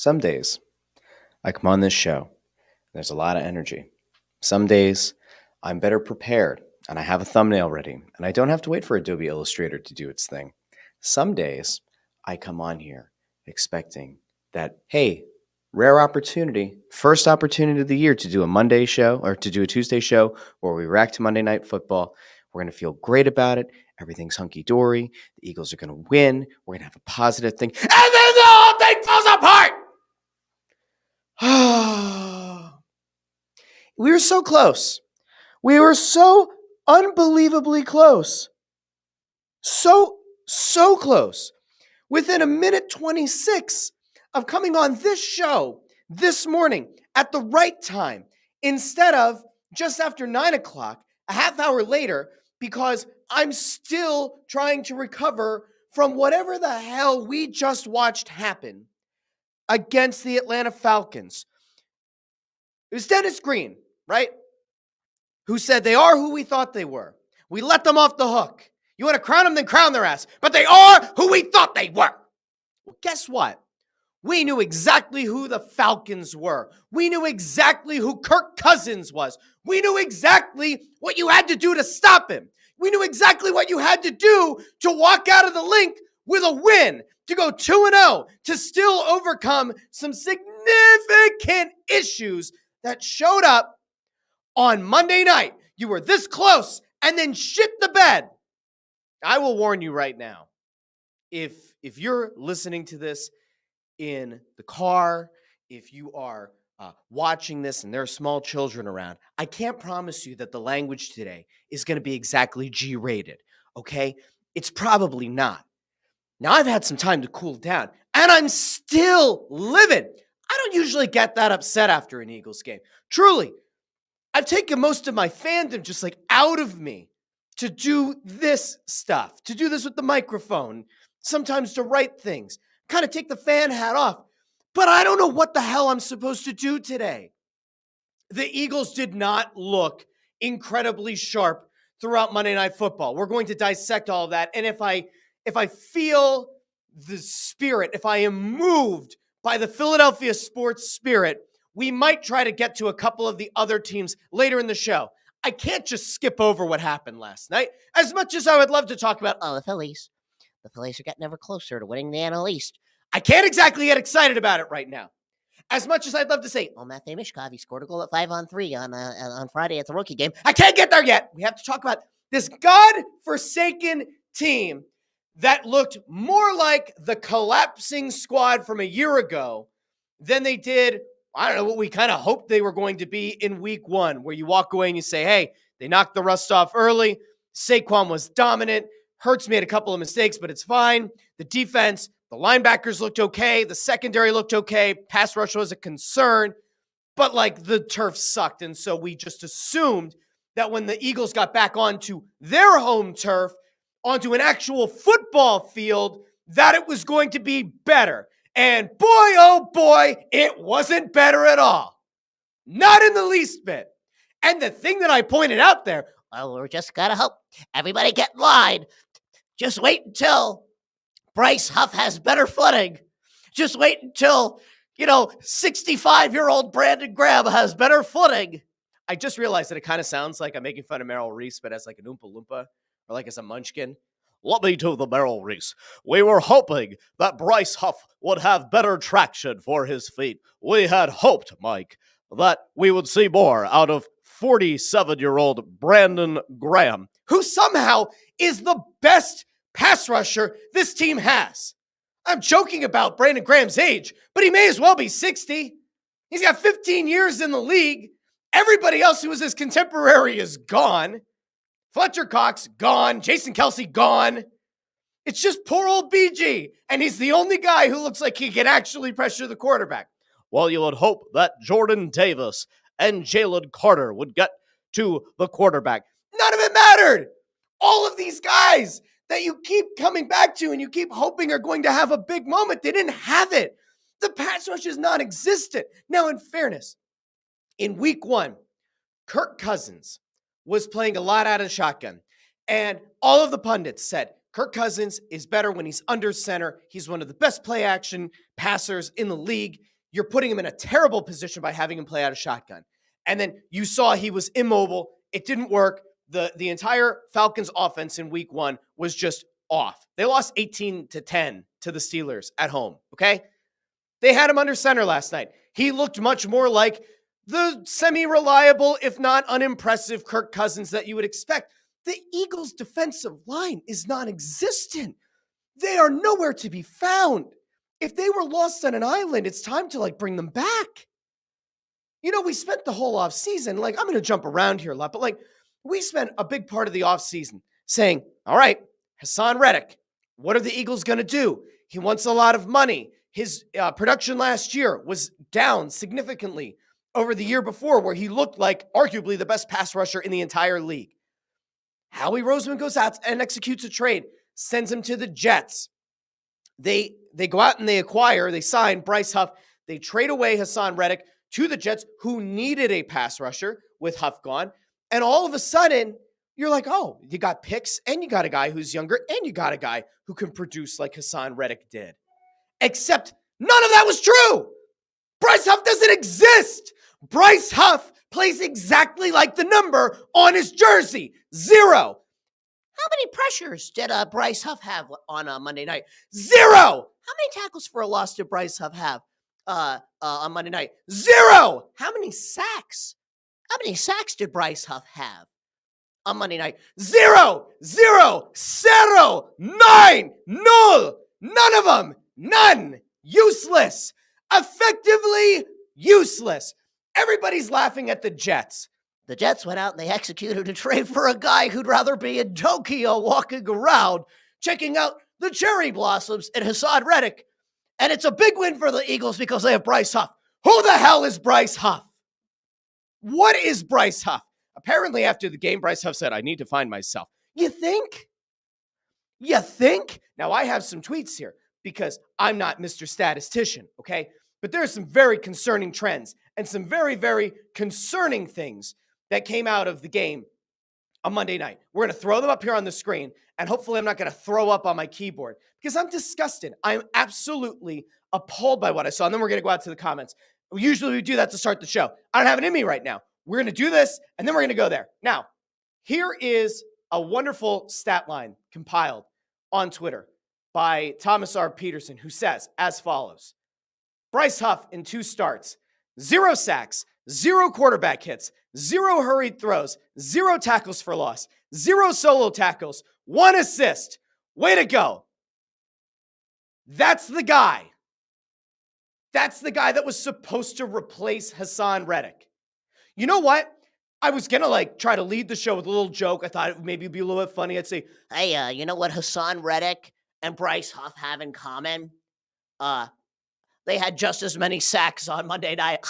Some days I come on this show, there's a lot of energy. Some days I'm better prepared and I have a thumbnail ready and I don't have to wait for Adobe Illustrator to do its thing. Some days I come on here expecting that, hey, rare opportunity, first opportunity of the year to do a Monday show or to do a Tuesday show where we react to Monday Night Football. We're going to feel great about it. Everything's hunky-dory. The Eagles are going to win. We're going to have a positive thing. And then the whole thing falls apart! We were so close. We were so unbelievably close. So close. Within a minute 26 of coming on this show this morning at the right time, instead of just after 9 o'clock, a half hour later, because I'm still trying to recover from whatever the hell we just watched happen against the Atlanta Falcons. It was Dennis Green, right? Who said they are who we thought they were. We let them off the hook. You want to crown them, then crown their ass. But they are who we thought they were. Well, guess what? We knew exactly who the Falcons were. We knew exactly who Kirk Cousins was. We knew exactly what you had to do to stop him. We knew exactly what you had to do to walk out of the link with a win, to go 2-0, to still overcome some significant issues that showed up on Monday night. You were this close and then shit the bed. I will warn you right now, if you're listening to this in the car, if you are watching this and there are small children around, I can't promise you that the language today is going to be exactly G-rated, okay? It's probably not. Now, I've had some time to cool down, and I'm still livid. I don't usually get that upset after an Eagles game. Truly, I've taken most of my fandom just like out of me to do this stuff, to do this with the microphone, sometimes to write things, kind of take the fan hat off. But I don't know what the hell I'm supposed to do today. The Eagles did not look incredibly sharp throughout Monday Night Football. We're going to dissect all of that. And if I feel the spirit, if I am moved by the Philadelphia sports spirit, we might try to get to a couple of the other teams later in the show. I can't just skip over what happened last night, as much as I would love to talk about, the Phillies. The Phillies are getting ever closer to winning the NL East. I can't exactly get excited about it right now. As much as I'd love to say, Matthew Michkov, he scored a goal at 5-on-3 on Friday at the rookie game. I can't get there yet. We have to talk about this God-forsaken team that looked more like the collapsing squad from a year ago than they did, I don't know, what we kind of hoped they were going to be in week one, where you walk away and you say, hey, they knocked the rust off early. Saquon was dominant. Hurts made a couple of mistakes, but it's fine. The defense, the linebackers looked okay. The secondary looked okay. Pass rush was a concern, but like the turf sucked. And so we just assumed that when the Eagles got back onto their home turf, onto an actual football field, that it was going to be better. And boy, oh boy, it wasn't better at all. Not in the least bit. And the thing that I pointed out there, well, we're just got to hope everybody get in line. Just wait until Bryce Huff has better footing. Just wait until, 65-year-old Brandon Graham has better footing. I just realized that it kind of sounds like I'm making fun of Merrill Reese, but as like an Oompa Loompa or like as a munchkin. Let me to the Merrill Reese. We were hoping that Bryce Huff would have better traction for his feet. We had hoped, Mike, that we would see more out of 47-year-old Brandon Graham, who somehow is the best pass rusher this team has. I'm joking about Brandon Graham's age, but he may as well be 60. He's got 15 years in the league. Everybody else who was his contemporary is gone. Fletcher Cox, gone. Jason Kelsey, gone. It's just poor old BG, and he's the only guy who looks like he can actually pressure the quarterback. Well, you would hope that Jordan Davis and Jalen Carter would get to the quarterback. None of it mattered. All of these guys that you keep coming back to and you keep hoping are going to have a big moment, they didn't have it. The pass rush is non-existent. Now, in fairness, in week one, Kirk Cousins was playing a lot out of the shotgun. And all of the pundits said, Kirk Cousins is better when he's under center. He's one of the best play action passers in the league. you're putting him in a terrible position by having him play out of shotgun. And then you saw he was immobile. It didn't work. The entire Falcons offense in week 1 was just off. They lost 18-10 to the Steelers at home, okay? They had him under center last night. He looked much more like the semi-reliable, if not unimpressive, Kirk Cousins that you would expect. The Eagles' defensive line is non-existent. They are nowhere to be found. If they were lost on an island, it's time to bring them back. We spent the whole offseason, I'm going to jump around here a lot, but we spent a big part of the offseason saying, all right, Haason Reddick, what are the Eagles going to do? He wants a lot of money. His production last year was down significantly over the year before, where he looked like arguably the best pass rusher in the entire league. Howie Roseman goes out and executes a trade, sends him to the Jets. They go out and they sign Bryce Huff. They trade away Haason Reddick to the Jets, who needed a pass rusher with Huff gone. And all of a sudden, you're like, oh, you got picks, and you got a guy who's younger, and you got a guy who can produce like Haason Reddick did. Except none of that was true. Bryce Huff doesn't exist. Bryce Huff plays exactly like the number on his jersey. 0. How many pressures did Bryce Huff have on Monday night? 0. How many tackles for a loss did Bryce Huff have on Monday night? 0. How many sacks? How many sacks did Bryce Huff have on Monday night? 0. 0. 0. 9. Null. None of them. None. Useless. Effectively useless. Everybody's laughing at the Jets. The Jets went out and they executed a trade for a guy who'd rather be in Tokyo walking around, checking out the cherry blossoms in Haason Reddick. And it's a big win for the Eagles because they have Bryce Huff. Who the hell is Bryce Huff? What is Bryce Huff? Apparently after the game, Bryce Huff said, I need to find myself. You think? You think? Now I have some tweets here because I'm not Mr. Statistician, okay? But there are some very concerning trends and some very, very concerning things that came out of the game on Monday night. We're going to throw them up here on the screen, and hopefully I'm not going to throw up on my keyboard because I'm disgusted. I'm absolutely appalled by what I saw. And then we're going to go out to the comments. Usually we do that to start the show. I don't have it in me right now. We're going to do this, and then we're going to go there. Now, here is a wonderful stat line compiled on Twitter by Thomas R. Peterson, who says as follows: Bryce Huff in 2 starts, 0 sacks, 0 quarterback hits, 0 hurried throws, 0 tackles for loss, 0 solo tackles, 1 assist. Way to go. That's the guy. That's the guy that was supposed to replace Haason Reddick. You know what? I was going to try to lead the show with a little joke. I thought it would maybe be a little bit funny. I'd say, hey, you know what Haason Reddick and Bryce Huff have in common? They had just as many sacks on Monday night.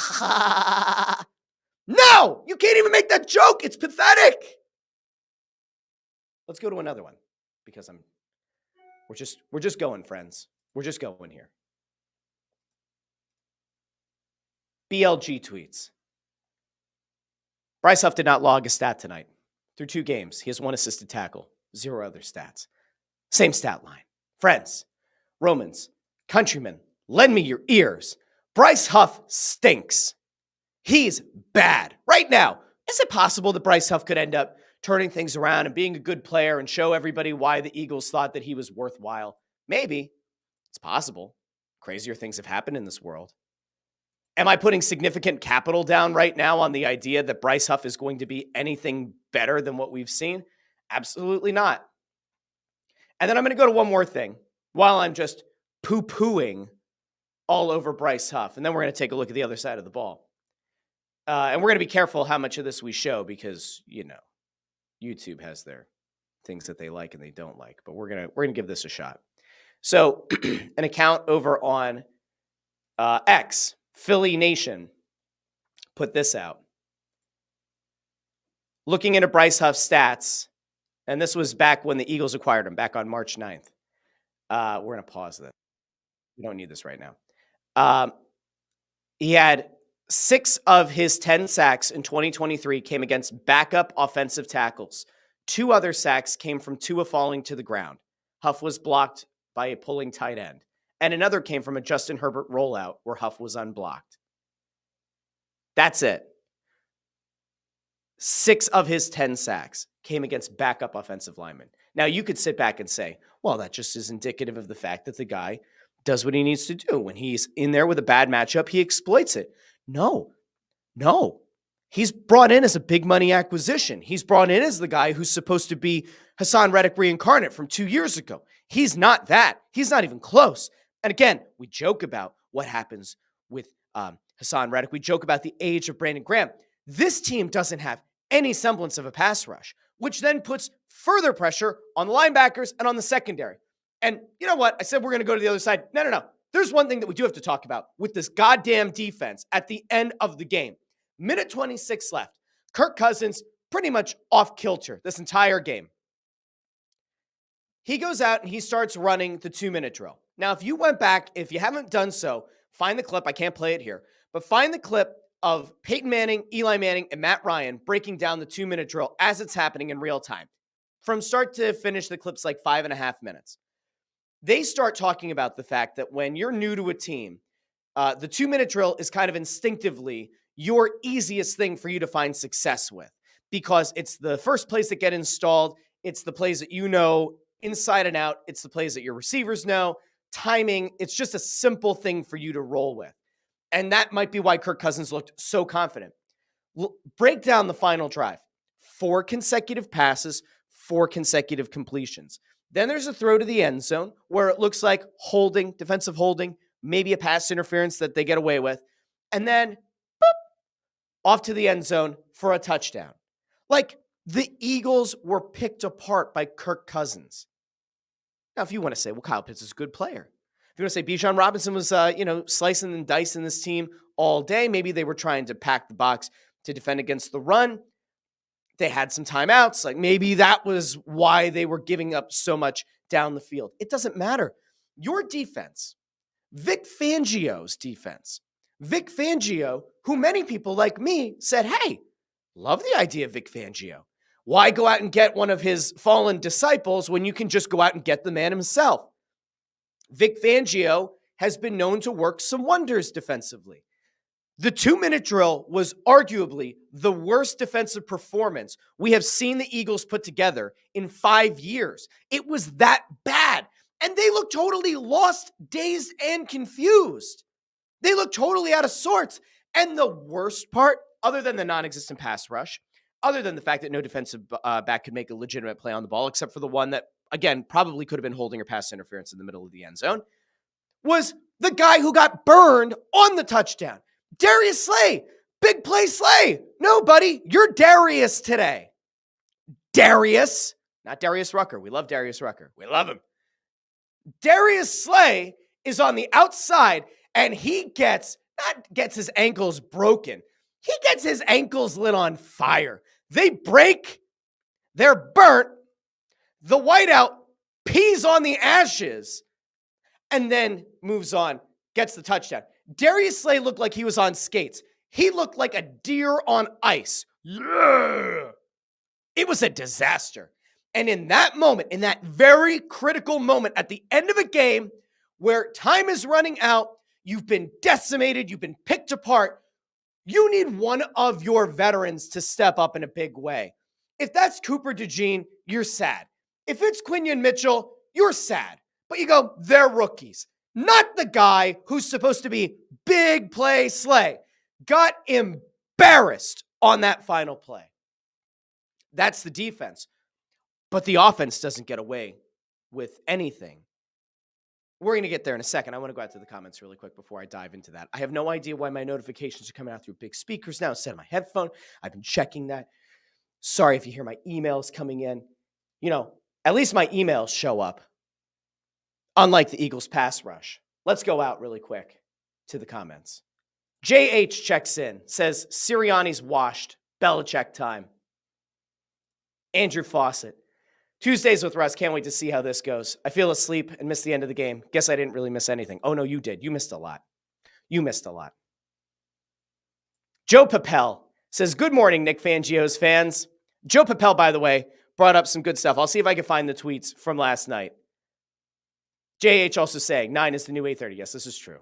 No, you can't even make that joke. It's pathetic. Let's go to another one because we're just going, friends. We're just going here. BLG tweets: Bryce Huff did not log a stat tonight. Through 2 games, he has 1 assisted tackle, 0 other stats. Same stat line. Friends, Romans, countrymen, lend me your ears. Bryce Huff stinks. He's bad. Right now, is it possible that Bryce Huff could end up turning things around and being a good player and show everybody why the Eagles thought that he was worthwhile? Maybe. It's possible. Crazier things have happened in this world. Am I putting significant capital down right now on the idea that Bryce Huff is going to be anything better than what we've seen? Absolutely not. And then I'm going to go to one more thing while I'm just poo-pooing all over Bryce Huff. And then we're going to take a look at the other side of the ball. And we're going to be careful how much of this we show because, YouTube has their things that they like and they don't like. But we're going to give this a shot. So an account over on X, Philly Nation, put this out. Looking into Bryce Huff's stats, and this was back when the Eagles acquired him, back on March 9th. We're going to pause this. We don't need this right now. He had 6 of his 10 sacks in 2023 came against backup offensive tackles. 2 other sacks came from Tua falling to the ground. Huff was blocked by a pulling tight end. And another came from a Justin Herbert rollout where Huff was unblocked. That's it. 6 of his 10 sacks came against backup offensive linemen. Now, you could sit back and say, well, that just is indicative of the fact that the guy does what he needs to do. When he's in there with a bad matchup, he exploits it. No. He's brought in as a big money acquisition. He's brought in as the guy who's supposed to be Haason Reddick reincarnate from 2 years ago. He's not that. He's not even close. And again, we joke about what happens with Haason Reddick. We joke about the age of Brandon Graham. This team doesn't have any semblance of a pass rush, which then puts further pressure on the linebackers and on the secondary. And you know what? I said we're going to go to the other side. No. There's one thing that we do have to talk about with this goddamn defense at the end of the game. Minute 26 left. Kirk Cousins pretty much off kilter this entire game. He goes out and he starts running the 2-minute drill. Now, if you went back, if you haven't done so, find the clip. I can't play it here, but find the clip of Peyton Manning, Eli Manning, and Matt Ryan breaking down the 2-minute drill as it's happening in real time. From start to finish, the clip's like 5.5 minutes. They start talking about the fact that when you're new to a team, the 2-minute drill is kind of instinctively your easiest thing for you to find success with, because it's the first plays that get installed. It's the plays that you know inside and out. It's the plays that your receivers know, timing. It's just a simple thing for you to roll with. And that might be why Kirk Cousins looked so confident. Break down the final drive. 4 consecutive passes, 4 consecutive completions. Then there's a throw to the end zone where it looks like holding, defensive holding, maybe a pass interference that they get away with. And then boop, off to the end zone for a touchdown. Like, the Eagles were picked apart by Kirk Cousins. Now, if you want to say, well, Kyle Pitts is a good player. If you want to say Bijan Robinson was, slicing and dicing this team all day, maybe they were trying to pack the box to defend against the run. They had some timeouts. Like, maybe that was why they were giving up so much down the field. It doesn't matter. Your defense, Vic Fangio's defense, Vic Fangio, who many people like me said, hey, love the idea of Vic Fangio. Why go out and get one of his fallen disciples when you can just go out and get the man himself? Vic Fangio has been known to work some wonders defensively. The 2-minute drill was arguably the worst defensive performance we have seen the Eagles put together in 5 years. It was that bad. And they looked totally lost, dazed, and confused. They looked totally out of sorts. And the worst part, other than the non-existent pass rush, other than the fact that no defensive back could make a legitimate play on the ball, except for the one that, again, probably could have been holding or pass interference in the middle of the end zone, was the guy who got burned on the touchdown. Darius Slay, big play Slay. No, buddy, you're Darius today. Darius, not Darius Rucker. We love Darius Rucker. We love him. Darius Slay is on the outside, and he gets his ankles broken. He gets his ankles lit on fire. They break. They're burnt. The whiteout pees on the ashes and then moves on, gets the touchdown. Darius Slay looked like he was on skates. He looked like a deer on ice. Yeah. It was a disaster. And in that moment, in that very critical moment at the end of a game where time is running out, you've been decimated, you've been picked apart, you need one of your veterans to step up in a big way. If that's Cooper DeJean, you're sad. If it's Quinion Mitchell, you're sad. But you go, they're rookies. Not the guy who's supposed to be big play Slay. Got embarrassed on that final play. That's the defense. But the offense doesn't get away with anything. We're going to get there in a second. I want to go out to the comments really quick before I dive into that. I have no idea why my notifications are coming out through big speakers now instead of my headphone. I've been checking that. Sorry if you hear my emails coming in. At least my emails show up. Unlike the Eagles pass rush. Let's go out really quick to the comments. JH checks in, says Sirianni's washed. Belichick time. Andrew Fawcett. Tuesdays with Russ. Can't wait to see how this goes. I feel asleep and missed the end of the game. Guess I didn't really miss anything. Oh, no, you did. You missed a lot. Joe Papel says, good morning, Nick Fangio's fans. Joe Papel, by the way, brought up some good stuff. I'll see if I can find the tweets from last night. JH also saying 9 is the new 8:30. Yes, this is true.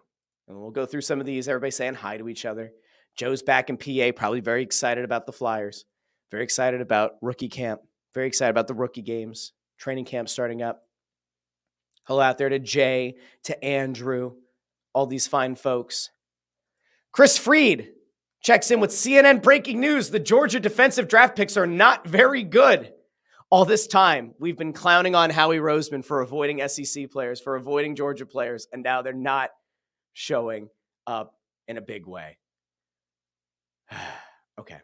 And we'll go through some of these. Everybody saying hi to each other. Joe's back in PA, probably very excited about the Flyers. Very excited about rookie camp. Very excited about the rookie games. Training camp starting up. Hello out there to Jay, to Andrew, all these fine folks. Chris Freed checks in with CNN breaking news. The Georgia defensive draft picks are not very good. All this time, we've been clowning on Howie Roseman for avoiding SEC players, for avoiding Georgia players, and now they're not showing up in a big way. Okay.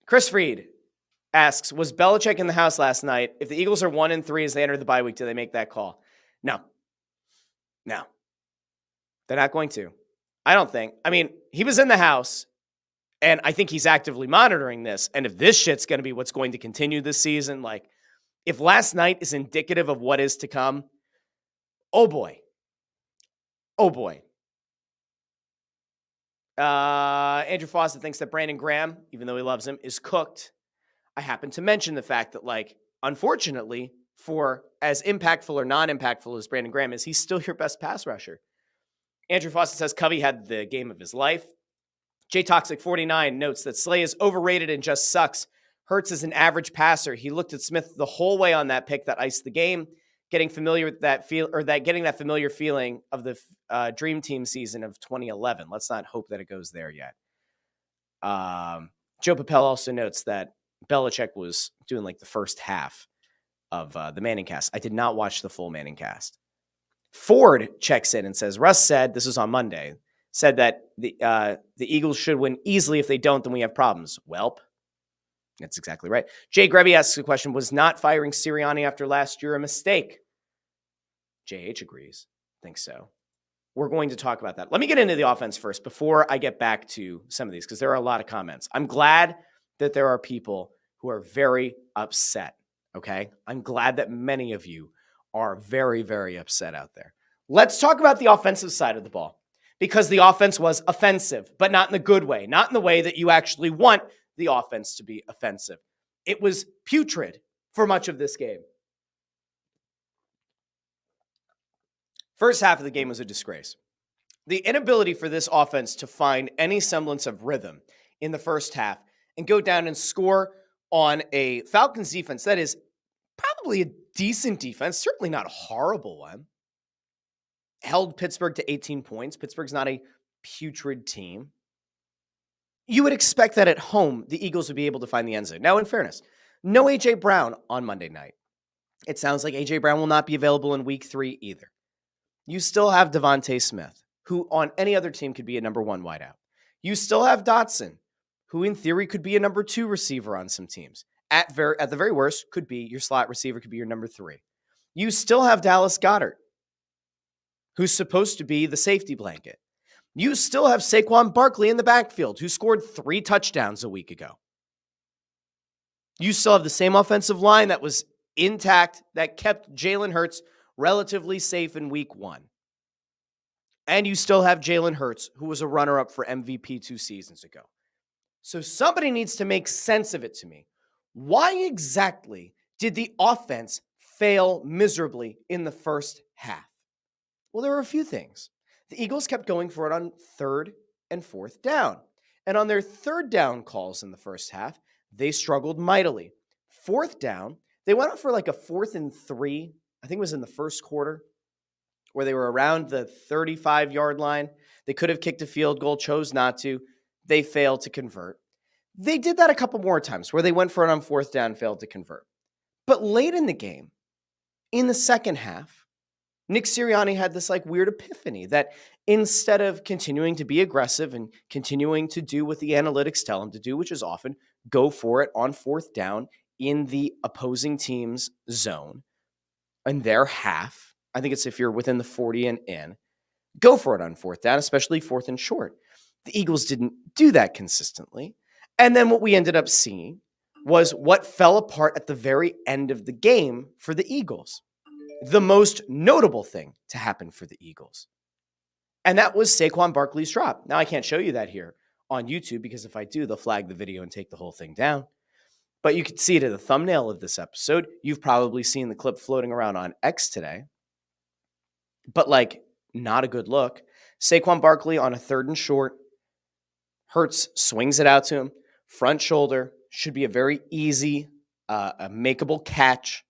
Chris Freed asks, was Belichick in the house last night? If the Eagles are 1-3 as they enter the bye week, do they make that call? No. They're not going to. I don't think. I mean, he was in the house, and I think he's actively monitoring this. And if this shit's going to be what's going to continue this season, like, if last night is indicative of what is to come, oh boy. Andrew Fawcett thinks that Brandon Graham, even though he loves him, is cooked. I happen to mention the fact that, like, unfortunately, for as impactful or non-impactful as Brandon Graham is, he's still your best pass rusher. Andrew Fawcett says Covey had the game of his life. JToxic49 notes that Slay is overrated and just sucks. Hurts is an average passer. He looked at Smith the whole way on that pick that iced the game, getting familiar with that getting that familiar feeling of the Dream Team season of 2011. Let's not hope that it goes there yet. Joe Papel also notes that Belichick was doing like the first half of the Manning cast. I did not watch the full Manning cast. Ford checks in and says, Russ said, this was on Monday, said that the Eagles should win easily. If they don't, then we have problems. Welp. That's exactly right. Jay Grevy asks a question, was not firing Sirianni after last year a mistake? JH agrees. Think so. We're going to talk about that. Let me get into the offense first before I get back to some of these, because there are a lot of comments. I'm glad that there are people who are very upset, okay? I'm glad that many of you are very, very upset out there. Let's talk about the offensive side of the ball, because the offense was offensive, but not in the good way, not in the way that you actually want the offense to be offensive. It was putrid for much of this game. First half of the game was a disgrace. The inability for this offense to find any semblance of rhythm in the first half and go down and score on a Falcons defense that is probably a decent defense, certainly not a horrible one. Held Pittsburgh to 18 points. Pittsburgh's not a putrid team. You would expect that at home, the Eagles would be able to find the end zone. Now, in fairness, no A.J. Brown on Monday night. It sounds like A.J. Brown will not be available in week 3 either. You still have Devontae Smith, who on any other team could be a number 1 wideout. You still have Dotson, who in theory could be a number 2 receiver on some teams. At the very worst, could be your slot receiver, could be your number 3. You still have Dallas Goedert, who's supposed to be the safety blanket. You still have Saquon Barkley in the backfield, who scored 3 touchdowns a week ago. You still have the same offensive line that was intact, that kept Jalen Hurts relatively safe in week 1. And you still have Jalen Hurts, who was a runner-up for MVP 2 seasons ago. So somebody needs to make sense of it to me. Why exactly did the offense fail miserably in the first half? Well, there were a few things. The Eagles kept going for it on 3rd and 4th down. And on their 3rd down calls in the first half, they struggled mightily. 4th down, they went up for like a 4th and 3. I think it was in the first quarter, where they were around the 35-yard line. They could have kicked a field goal, chose not to. They failed to convert. They did that a couple more times, where they went for it on 4th down, failed to convert. But late in the game, in the second half, Nick Sirianni had this like weird epiphany that instead of continuing to be aggressive and continuing to do what the analytics tell him to do, which is often go for it on 4th down in the opposing team's zone, in their half, I think it's if you're within the 40 and in, go for it on 4th down, especially 4th and short. The Eagles didn't do that consistently. And then what we ended up seeing was what fell apart at the very end of the game for the Eagles. The most notable thing to happen for the Eagles. And that was Saquon Barkley's drop. Now, I can't show you that here on YouTube, because if I do, they'll flag the video and take the whole thing down. But you could see it in the thumbnail of this episode. You've probably seen the clip floating around on X today. But like, not a good look. Saquon Barkley on a 3rd and short. Hurts swings it out to him. Front shoulder. Should be a very easy, a makeable catch.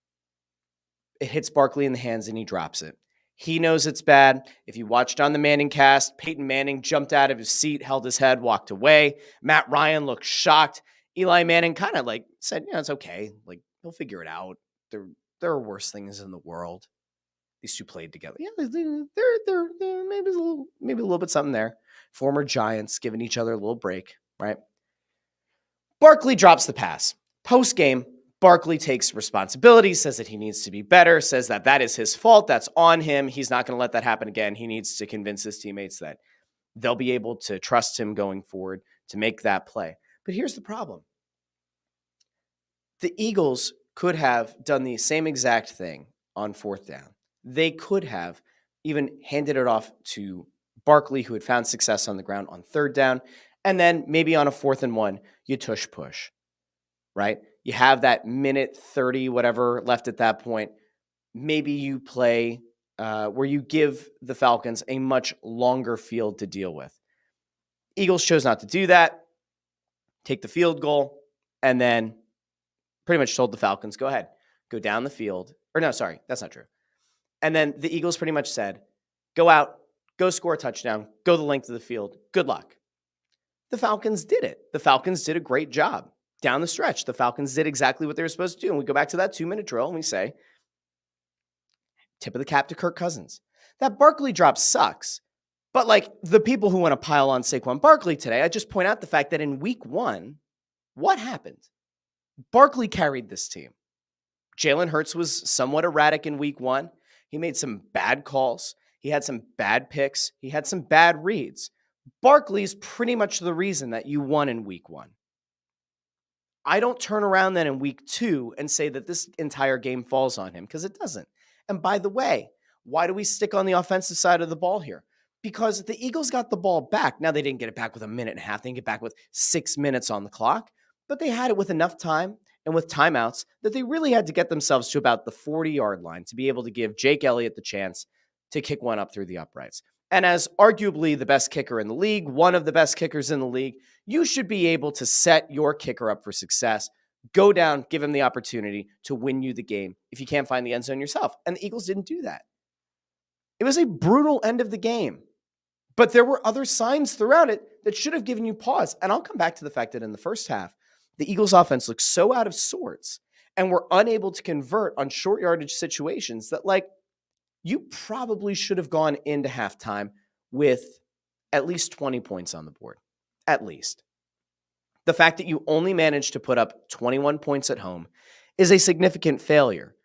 It hits Barkley in the hands and he drops it. He knows it's bad. If you watched on the Manning cast, Peyton Manning jumped out of his seat, held his head, walked away. Matt Ryan looked shocked. Eli Manning kind of like said, it's okay. Like, he'll figure it out. There are worse things in the world. These two played together. Yeah, they're maybe a little bit something there. Former Giants giving each other a little break, right? Barkley drops the pass. Post-game, Barkley takes responsibility, says that he needs to be better, says that that is his fault, that's on him. He's not going to let that happen again. He needs to convince his teammates that they'll be able to trust him going forward to make that play. But here's the problem. The Eagles could have done the same exact thing on 4th down. They could have even handed it off to Barkley, who had found success on the ground on 3rd down. And then maybe on a 4th and 1, you tush push, right? You have that minute 30, whatever left at that point. Maybe you play where you give the Falcons a much longer field to deal with. Eagles chose not to do that, take the field goal, and then pretty much told the Falcons, go ahead, go down the field. Or no, sorry, that's not true. And then the Eagles pretty much said, go out, go score a touchdown, go the length of the field. Good luck. The Falcons did it. The Falcons did a great job. Down the stretch, the Falcons did exactly what they were supposed to do. And we go back to that 2-minute drill and we say, tip of the cap to Kirk Cousins. That Barkley drop sucks. But like the people who want to pile on Saquon Barkley today, I just point out the fact that in week 1, what happened? Barkley carried this team. Jalen Hurts was somewhat erratic in week 1. He made some bad calls. He had some bad picks. He had some bad reads. Barkley's pretty much the reason that you won in week 1. I don't turn around then in week 2 and say that this entire game falls on him, because it doesn't. And by the way, why do we stick on the offensive side of the ball here? Because the Eagles got the ball back. Now, they didn't get it back with a minute and a half. They didn't get back with 6 minutes on the clock, but they had it with enough time and with timeouts that they really had to get themselves to about the 40-yard line to be able to give Jake Elliott the chance to kick one up through the uprights. And as arguably the best kicker in the league, one of the best kickers in the league, you should be able to set your kicker up for success, go down, give him the opportunity to win you the game if you can't find the end zone yourself. And the Eagles didn't do that. It was a brutal end of the game. But there were other signs throughout it that should have given you pause. And I'll come back to the fact that in the first half, the Eagles offense looked so out of sorts and were unable to convert on short yardage situations that, like, you probably should have gone into halftime with at least 20 points on the board. At least. The fact that you only managed to put up 21 points at home is a significant failure.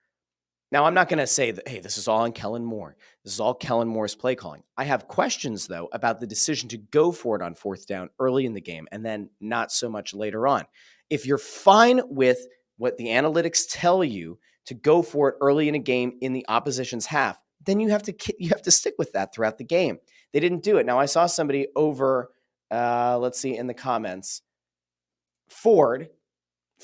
Now, I'm not going to say that, hey, this is all on Kellen Moore. This is all Kellen Moore's play calling. I have questions, though, about the decision to go for it on 4th down early in the game and then not so much later on. If you're fine with what the analytics tell you to go for it early in a game in the opposition's half, then you have to stick with that throughout the game. They didn't do it. Now, I saw somebody over, let's see, in the comments, Ford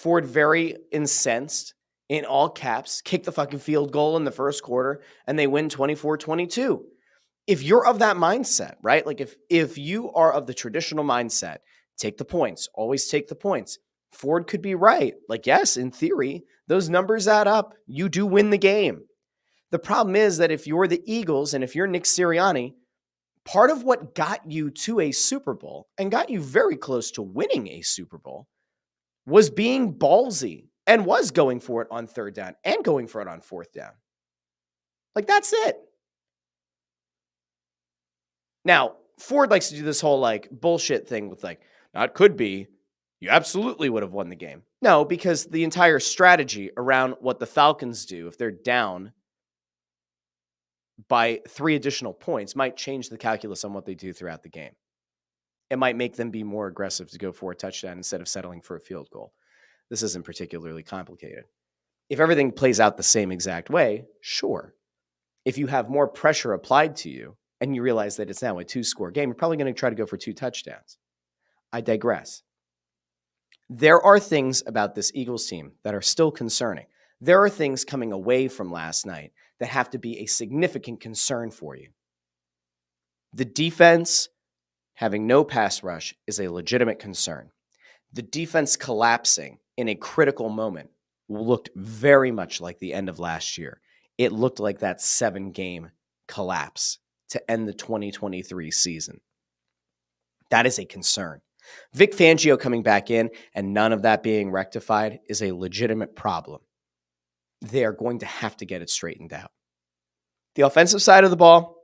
very incensed, in all caps, kicked the fucking field goal in the first quarter, and they win 24-22. If you're of that mindset, right? Like if you are of the traditional mindset, take the points, always take the points. Ford could be right. Like, yes, in theory, those numbers add up. You do win the game. The problem is that if you're the Eagles and if you're Nick Sirianni, part of what got you to a Super Bowl and got you very close to winning a Super Bowl was being ballsy and was going for it on 3rd down and going for it on 4th down. Like, that's it. Now, Ford likes to do this whole like bullshit thing with like, now it could be, you absolutely would have won the game. No, because the entire strategy around what the Falcons do if they're down by 3 additional points might change the calculus on what they do throughout the game. It might make them be more aggressive to go for a touchdown instead of settling for a field goal. This isn't particularly complicated. If everything plays out the same exact way, sure. If you have more pressure applied to you and you realize that it's now a 2-score game, you're probably going to try to go for 2 touchdowns. I digress. There are things about this Eagles team that are still concerning. There are things coming away from last night that have to be a significant concern for you. The defense having no pass rush is a legitimate concern. The defense collapsing in a critical moment looked very much like the end of last year. It looked like that 7-game collapse to end the 2023 season. That is a concern. Vic Fangio coming back in and none of that being rectified is a legitimate problem. They are going to have to get it straightened out. The offensive side of the ball,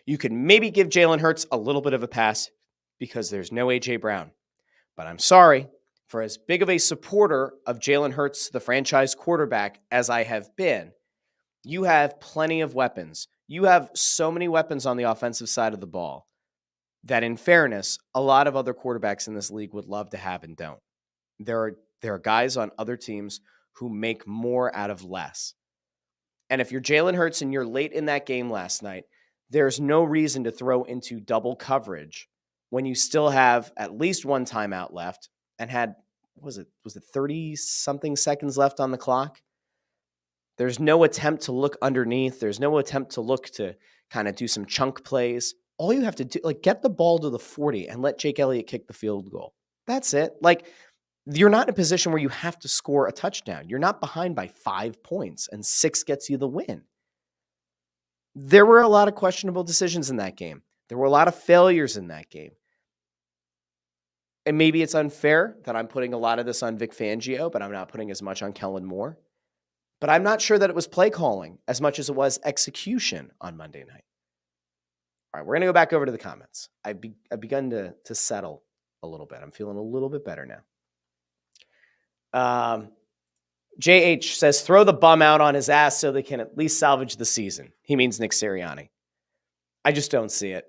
you can maybe give Jalen Hurts a little bit of a pass because there's no A.J. Brown. But I'm sorry, for as big of a supporter of Jalen Hurts, the franchise quarterback, as I have been, you have plenty of weapons. You have so many weapons on the offensive side of the ball that, in fairness, a lot of other quarterbacks in this league would love to have and don't. There are guys on other teams who make more out of less. And if you're Jalen Hurts and you're late in that game last night, there's no reason to throw into double coverage when you still have at least one timeout left and had, was it 30-something seconds left on the clock? There's no attempt to look underneath. There's no attempt to look to kind of do some chunk plays. All you have to do, get the ball to the 40 and let Jake Elliott kick the field goal. That's it. You're not in a position where you have to score a touchdown. You're not behind by 5 points and 6 gets you the win. There were a lot of questionable decisions in that game. There were a lot of failures in that game. And maybe it's unfair that I'm putting a lot of this on Vic Fangio, but I'm not putting as much on Kellen Moore. But I'm not sure that it was play calling as much as it was execution on Monday night. All right, we're going to go back over to the comments. I've begun to settle a little bit. I'm feeling a little bit better now. JH says, throw the bum out on his ass so they can at least salvage the season. He means Nick Sirianni. I just don't see it.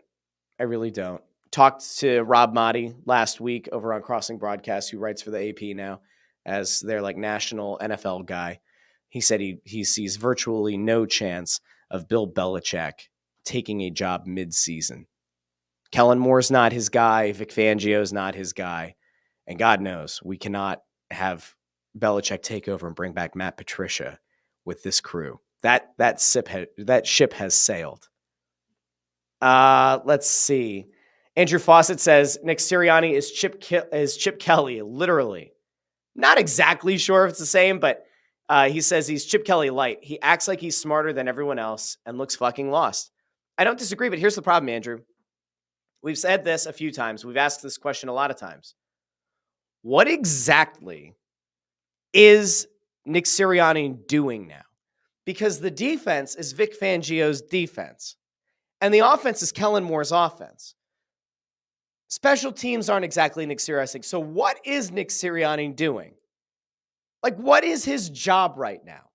I really don't. Talked to Rob Motti last week over on Crossing Broadcast, who writes for the AP now as their national NFL guy. He said he sees virtually no chance of Bill Belichick taking a job mid-season. Kellen Moore's not his guy. Vic Fangio's not his guy. And God knows we cannot have Belichick take over and bring back Matt Patricia with this crew. That ship has sailed. Let's see. Andrew Fawcett says Nick Sirianni is Chip Kelly, literally. Not exactly sure if it's the same, but he says he's Chip Kelly light. He acts like he's smarter than everyone else and looks fucking lost. I don't disagree, but here's the problem, Andrew. We've said this a few times. We've asked this question a lot of times. What exactly is Nick Sirianni doing now? Because the defense is Vic Fangio's defense, and the offense is Kellen Moore's offense. Special teams aren't exactly Nick Sirianni. So what is Nick Sirianni doing? What is his job right now?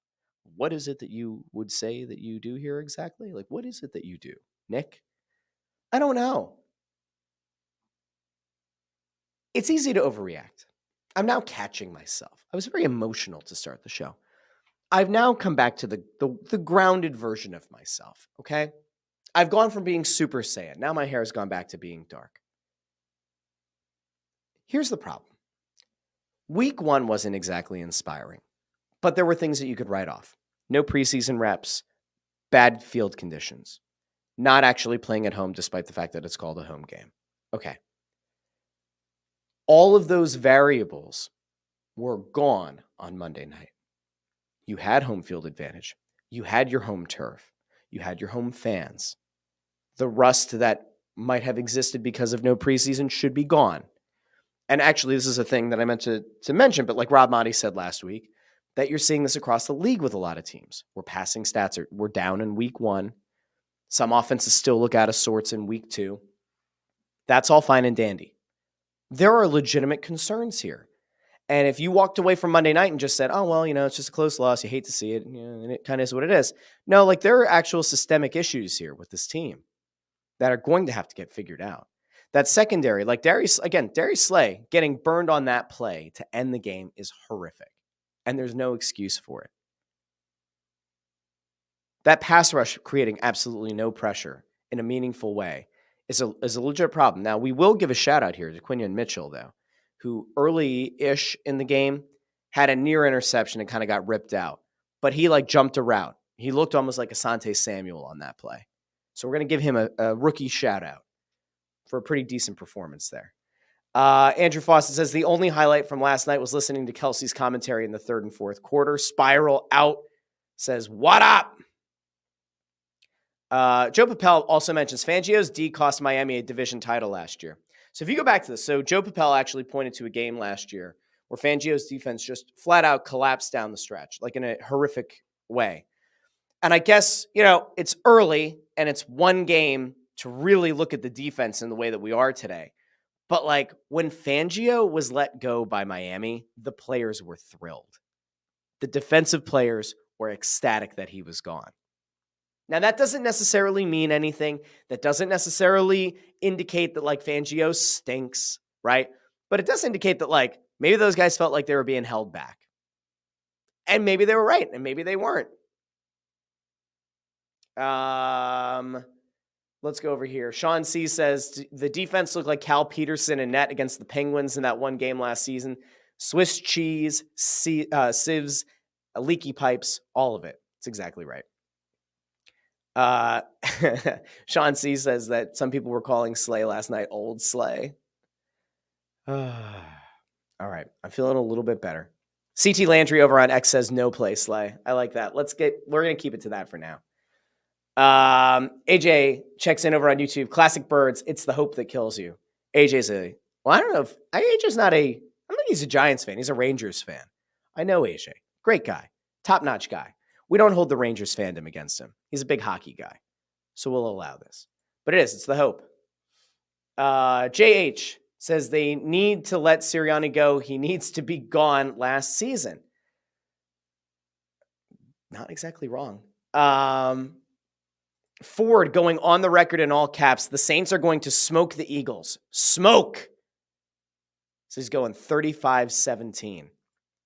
What is it that you would say that you do here exactly? What is it that you do, Nick? I don't know. It's easy to overreact. I'm now catching myself. I was very emotional to start the show. I've now come back to the grounded version of myself, okay? I've gone from being Super Saiyan. Now my hair has gone back to being dark. Here's the problem. Week 1 wasn't exactly inspiring, but there were things that you could write off. No preseason reps, bad field conditions, not actually playing at home despite the fact that it's called a home game. Okay. All of those variables were gone on Monday night. You had home field advantage. You had your home turf. You had your home fans. The rust that might have existed because of no preseason should be gone. And actually, this is a thing that I meant to mention, but like Rob Motti said last week, that you're seeing this across the league with a lot of teams. Where passing stats we're down in week 1. Some offenses still look out of sorts in week 2. That's all fine and dandy. There are legitimate concerns here. And if you walked away from Monday night and just said, oh, well, it's just a close loss. You hate to see it. And it kind of is what it is. No, there are actual systemic issues here with this team that are going to have to get figured out. That secondary, Darius Slay getting burned on that play to end the game is horrific. And there's no excuse for it. That pass rush creating absolutely no pressure in a meaningful way is a legit problem. Now, we will give a shout out here to Quinion Mitchell, though, who early-ish in the game had a near interception and kind of got ripped out. But he like jumped a route. He looked almost like Asante Samuel on that play. So we're going to give him a rookie shout out for a pretty decent performance there. Andrew Fawcett says the only highlight from last night was listening to Kelsey's commentary in the third and fourth quarter. Spiral out says, what up? Joe Papel also mentions Fangio's D cost Miami a division title last year. So if you go back to this, so Joe Papel actually pointed to a game last year where Fangio's defense just flat out collapsed down the stretch, like in a horrific way. And I guess, it's early and it's one game to really look at the defense in the way that we are today. But like when Fangio was let go by Miami, the players were thrilled. The defensive players were ecstatic that he was gone. Now, that doesn't necessarily mean anything. That doesn't necessarily indicate that like Fangio stinks, right? But it does indicate that like maybe those guys felt like they were being held back. And maybe they were right, and maybe they weren't. Let's go over here. Sean C says, the defense looked like Cal Peterson and net against the Penguins in that one game last season. Swiss cheese, sieves, leaky pipes, all of it. It's exactly right. Sean C says that some people were calling Slay last night old Slay. All right. I'm feeling a little bit better. CT Landry over on X says no play Slay. I like that. We're going to keep it to that for now. AJ checks in over on YouTube. Classic Birds. It's the hope that kills you. AJ's I don't know if AJ's I don't think he's a Giants fan. He's a Rangers fan. I know AJ. Great guy. Top-notch guy. We don't hold the Rangers fandom against him. He's a big hockey guy. So we'll allow this. But it's the hope. JH says they need to let Sirianni go. He needs to be gone last season. Not exactly wrong. Ford going on the record in all caps. The Saints are going to smoke the Eagles. Smoke. So he's going 35-17.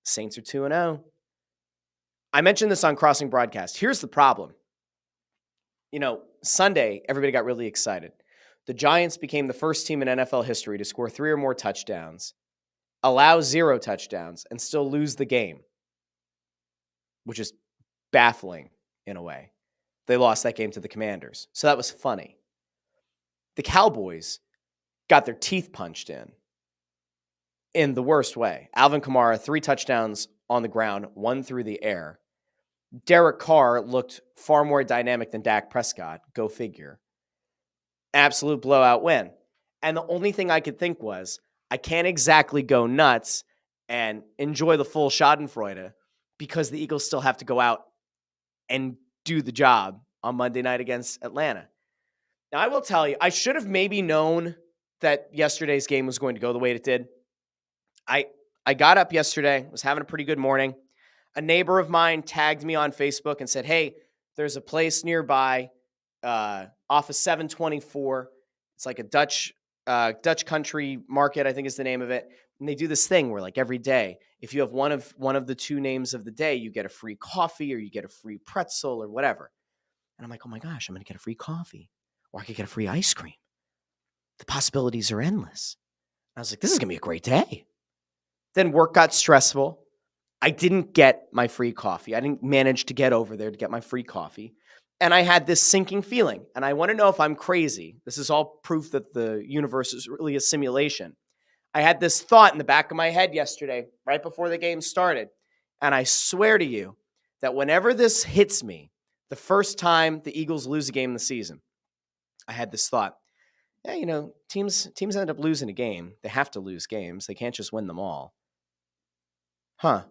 Saints are 2-0. I mentioned this on Crossing Broadcast. Here's the problem. Sunday, everybody got really excited. The Giants became the first team in NFL history to score 3 or more touchdowns, allow 0 touchdowns, and still lose the game, which is baffling in a way. They lost that game to the Commanders. So that was funny. The Cowboys got their teeth punched in the worst way. Alvin Kamara, 3 touchdowns on the ground, 1 through the air. Derek Carr looked far more dynamic than Dak Prescott. Go figure. Absolute blowout win. And the only thing I could think was, I can't exactly go nuts and enjoy the full schadenfreude because the Eagles still have to go out and do the job on Monday night against Atlanta. Now, I will tell you, I should have maybe known that yesterday's game was going to go the way it did. I got up yesterday, was having a pretty good morning. A neighbor of mine tagged me on Facebook and said, hey, there's a place nearby off of 724. It's like a Dutch country market, I think is the name of it. And they do this thing where like every day, if you have one of the 2 names of the day, you get a free coffee or you get a free pretzel or whatever. And I'm like, oh my gosh, I'm going to get a free coffee or I could get a free ice cream. The possibilities are endless. I was like, this is going to be a great day. Then work got stressful. I didn't get my free coffee. I didn't manage to get over there to get my free coffee. And I had this sinking feeling. And I want to know if I'm crazy. This is all proof that the universe is really a simulation. I had this thought in the back of my head yesterday, right before the game started. And I swear to you that whenever this hits me, the first time the Eagles lose a game in the season, I had this thought. Yeah, teams end up losing a game. They have to lose games. They can't just win them all. Huh.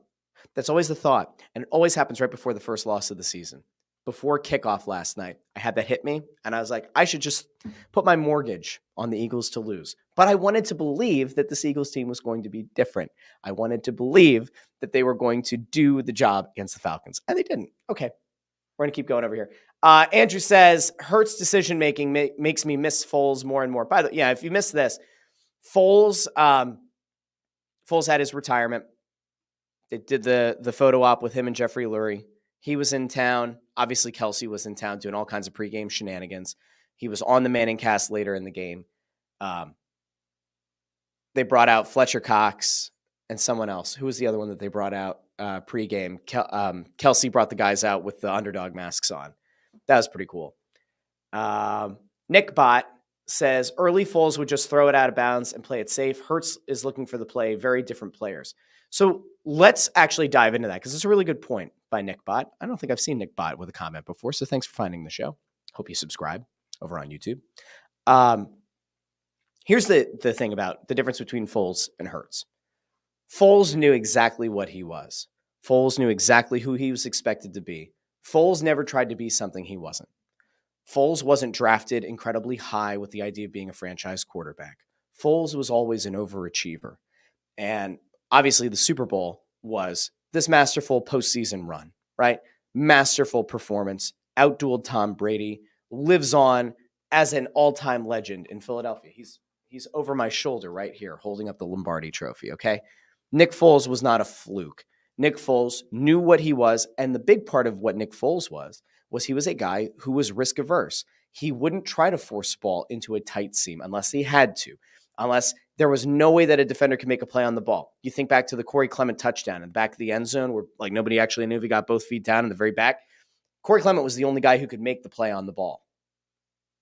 That's always the thought. And it always happens right before the first loss of the season. Before kickoff last night, I had that hit me. And I was like, I should just put my mortgage on the Eagles to lose. But I wanted to believe that this Eagles team was going to be different. I wanted to believe that they were going to do the job against the Falcons. And they didn't. Okay. We're going to keep going over here. Andrew says, Hurts' decision-making makes me miss Foles more and more. By the way, if you missed this, Foles had his retirement. They did the photo op with him and Jeffrey Lurie. He was in town. Obviously, Kelsey was in town doing all kinds of pregame shenanigans. He was on the Manning cast later in the game. they brought out Fletcher Cox and someone else. Who was the other one that they brought out pregame? Kelsey brought the guys out with the underdog masks on. That was pretty cool. Nick Bott says early Foles would just throw it out of bounds and play it safe. Hurts is looking for the play. Very different players. So let's actually dive into that because it's a really good point by Nick Bott. I don't think I've seen Nick Bott with a comment before, so thanks for finding the show. Hope you subscribe over on YouTube. Here's the thing about the difference between Foles and Hurts. Foles knew exactly what he was. Foles knew exactly who he was expected to be. Foles never tried to be something he wasn't. Foles wasn't drafted incredibly high with the idea of being a franchise quarterback. Foles was always an overachiever. And obviously the Super Bowl was this masterful postseason run, right? Masterful performance, outdueled Tom Brady, lives on as an all-time legend in Philadelphia. He's over my shoulder right here holding up the Lombardi trophy, okay? Nick Foles was not a fluke. Nick Foles knew what he was, and the big part of what Nick Foles was he was a guy who was risk averse. He wouldn't try to force ball into a tight seam unless he had to, unless there was no way that a defender could make a play on the ball. You think back to the Corey Clement touchdown in the back of the end zone where like nobody actually knew if he got both feet down in the very back. Corey Clement was the only guy who could make the play on the ball.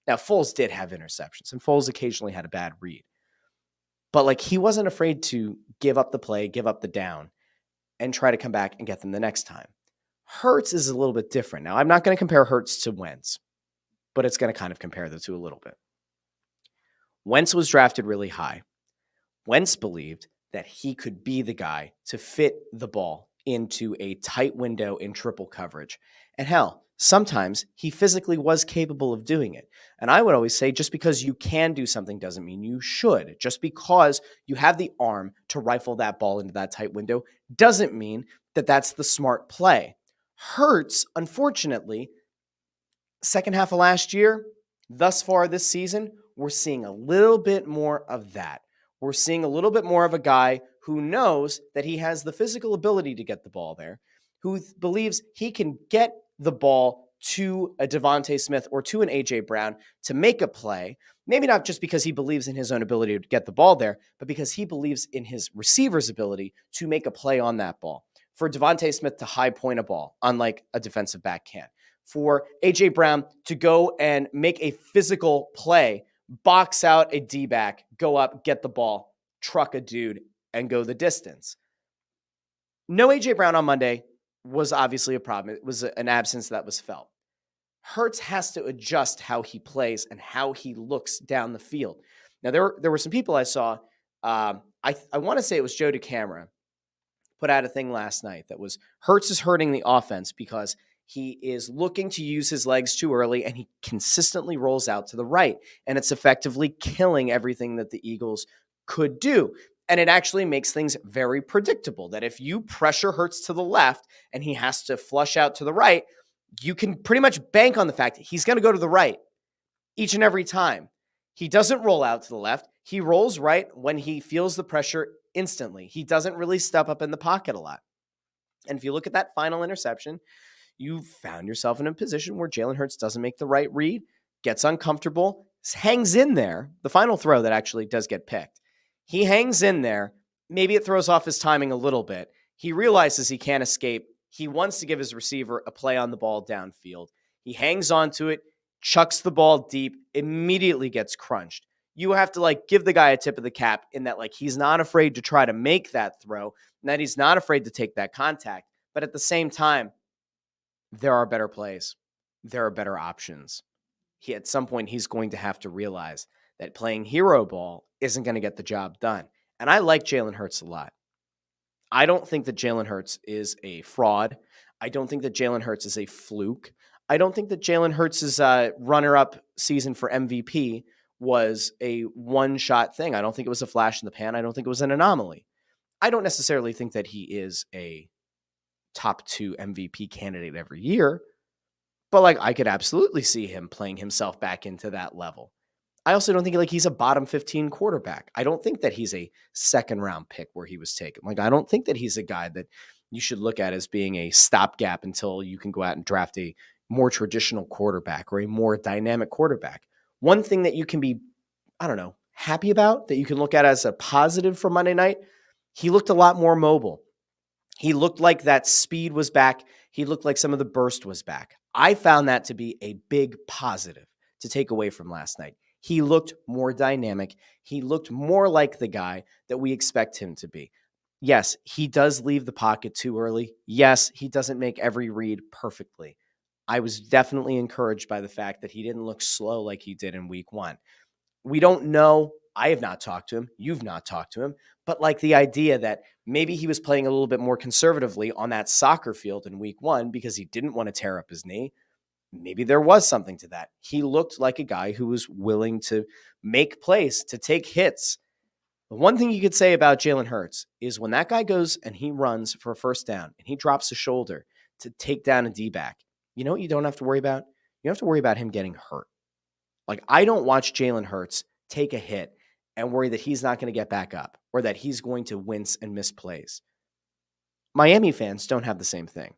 Now, Foles did have interceptions, and Foles occasionally had a bad read. But like he wasn't afraid to give up the play, give up the down, and try to come back and get them the next time. Hurts is a little bit different. Now, I'm not going to compare Hurts to Wentz, but it's going to kind of compare the two a little bit. Wentz was drafted really high. Wentz believed that he could be the guy to fit the ball into a tight window in triple coverage. And hell, sometimes he physically was capable of doing it. And I would always say just because you can do something doesn't mean you should. Just because you have the arm to rifle that ball into that tight window doesn't mean that that's the smart play. Hurts, unfortunately, second half of last year, thus far this season, we're seeing a little bit more of that. We're seeing a little bit more of a guy who knows that he has the physical ability to get the ball there, who believes he can get the ball to a Devontae Smith or to an A.J. Brown to make a play, maybe not just because he believes in his own ability to get the ball there, but because he believes in his receiver's ability to make a play on that ball. For Devontae Smith to high point a ball, unlike a defensive back can. For A.J. Brown to go and make a physical play, box out a D-back, go up, get the ball, truck a dude, and go the distance. No A.J. Brown on Monday was obviously a problem. It was an absence that was felt. Hurts has to adjust how he plays and how he looks down the field. Now, there were some people I saw. I want to say it was Joe DeCamera put out a thing last night that was Hurts is hurting the offense because he is looking to use his legs too early and he consistently rolls out to the right. And it's effectively killing everything that the Eagles could do. And it actually makes things very predictable that if you pressure Hurts to the left and he has to flush out to the right, you can pretty much bank on the fact that he's going to go to the right each and every time. He doesn't roll out to the left. He rolls right when he feels the pressure instantly. He doesn't really step up in the pocket a lot. And if you look at that final interception, you found yourself in a position where Jalen Hurts doesn't make the right read, gets uncomfortable, hangs in there. The final throw that actually does get picked. He hangs in there. Maybe it throws off his timing a little bit. He realizes he can't escape. He wants to give his receiver a play on the ball downfield. He hangs onto it, chucks the ball deep, immediately gets crunched. You have to give the guy a tip of the cap in that he's not afraid to try to make that throw, and that he's not afraid to take that contact. But at the same time, there are better plays. There are better options. At some point, he's going to have to realize that playing hero ball isn't going to get the job done. And I like Jalen Hurts a lot. I don't think that Jalen Hurts is a fraud. I don't think that Jalen Hurts is a fluke. I don't think that Jalen Hurts' runner-up season for MVP was a one-shot thing. I don't think it was a flash in the pan. I don't think it was an anomaly. I don't necessarily think that he is a top 2 MVP candidate every year, but I could absolutely see him playing himself back into that level. I also don't think he's a bottom 15 quarterback. I don't think that he's a second-round pick where he was taken. I don't think that he's a guy that you should look at as being a stopgap until you can go out and draft a more traditional quarterback or a more dynamic quarterback. One thing that you can be, happy about, that you can look at as a positive for Monday night, he looked a lot more mobile. He looked like that speed was back. He looked like some of the burst was back. I found that to be a big positive to take away from last night. He looked more dynamic. He looked more like the guy that we expect him to be. Yes, he does leave the pocket too early. Yes, he doesn't make every read perfectly. I was definitely encouraged by the fact that he didn't look slow like he did in week 1. We don't know. I have not talked to him. You've not talked to him. But like the idea that maybe he was playing a little bit more conservatively on that soccer field in week 1 because he didn't want to tear up his knee. Maybe there was something to that. He looked like a guy who was willing to make plays, to take hits. The one thing you could say about Jalen Hurts is when that guy goes and he runs for a first down and he drops a shoulder to take down a D-back, you know what you don't have to worry about? You don't have to worry about him getting hurt. Like, I don't watch Jalen Hurts take a hit and worry that he's not going to get back up or that he's going to wince and miss plays. Miami fans don't have the same thing.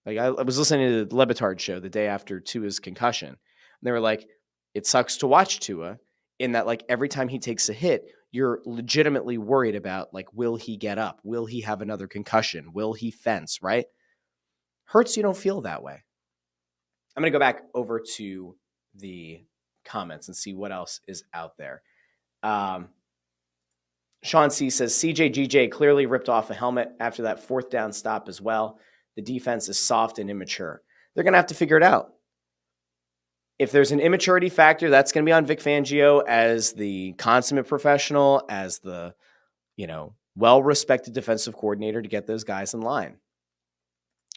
Like, I was listening to the Le Batard show the day after Tua's concussion, and they were like, it sucks to watch Tua in that, like, every time he takes a hit, you're legitimately worried about, like, will he get up? Will he have another concussion? Will he fence, right? Hurts, you don't feel that way. I'm going to go back over to the comments and see what else is out there. Sean C says, CJGJ clearly ripped off a helmet after that 4th down stop as well. The defense is soft and immature. They're going to have to figure it out. If there's an immaturity factor, that's going to be on Vic Fangio as the consummate professional, as the, well-respected defensive coordinator to get those guys in line.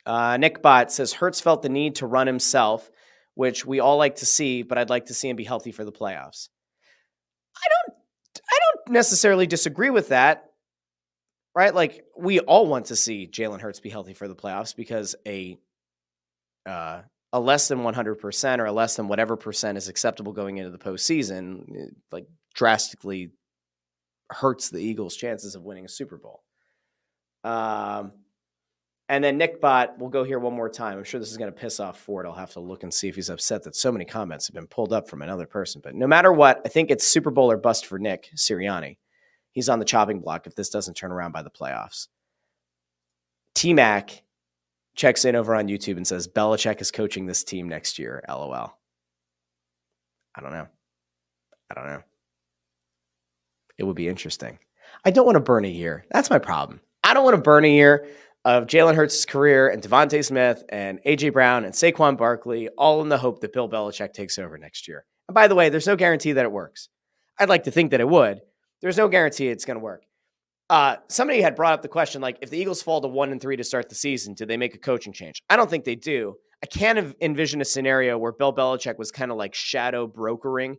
Nick Bott says, Hurts felt the need to run himself, which we all like to see, but I'd like to see him be healthy for the playoffs. I don't necessarily disagree with that, right? Like, we all want to see Jalen Hurts be healthy for the playoffs because a less than 100% or a less than whatever percent is acceptable going into the postseason, like, drastically hurts the Eagles' chances of winning a Super Bowl. And then Nick Bott, we'll go here one more time. I'm sure this is going to piss off Ford. I'll have to look and see if he's upset that so many comments have been pulled up from another person. But no matter what, I think it's Super Bowl or bust for Nick Sirianni. He's on the chopping block if this doesn't turn around by the playoffs. T-Mac checks in over on YouTube and says, Belichick is coaching this team next year, LOL. I don't know. It would be interesting. I don't want to burn a year. That's my problem. I don't want to burn a year of Jalen Hurts' career and Devontae Smith and A.J. Brown and Saquon Barkley, all in the hope that Bill Belichick takes over next year. And by the way, there's no guarantee that it works. I'd like to think that it would. There's no guarantee it's going to work. Somebody had brought up the question, like, if the Eagles fall to 1-3 to start the season, do they make a coaching change? I don't think they do. I can't envision a scenario where Bill Belichick was kind of like shadow brokering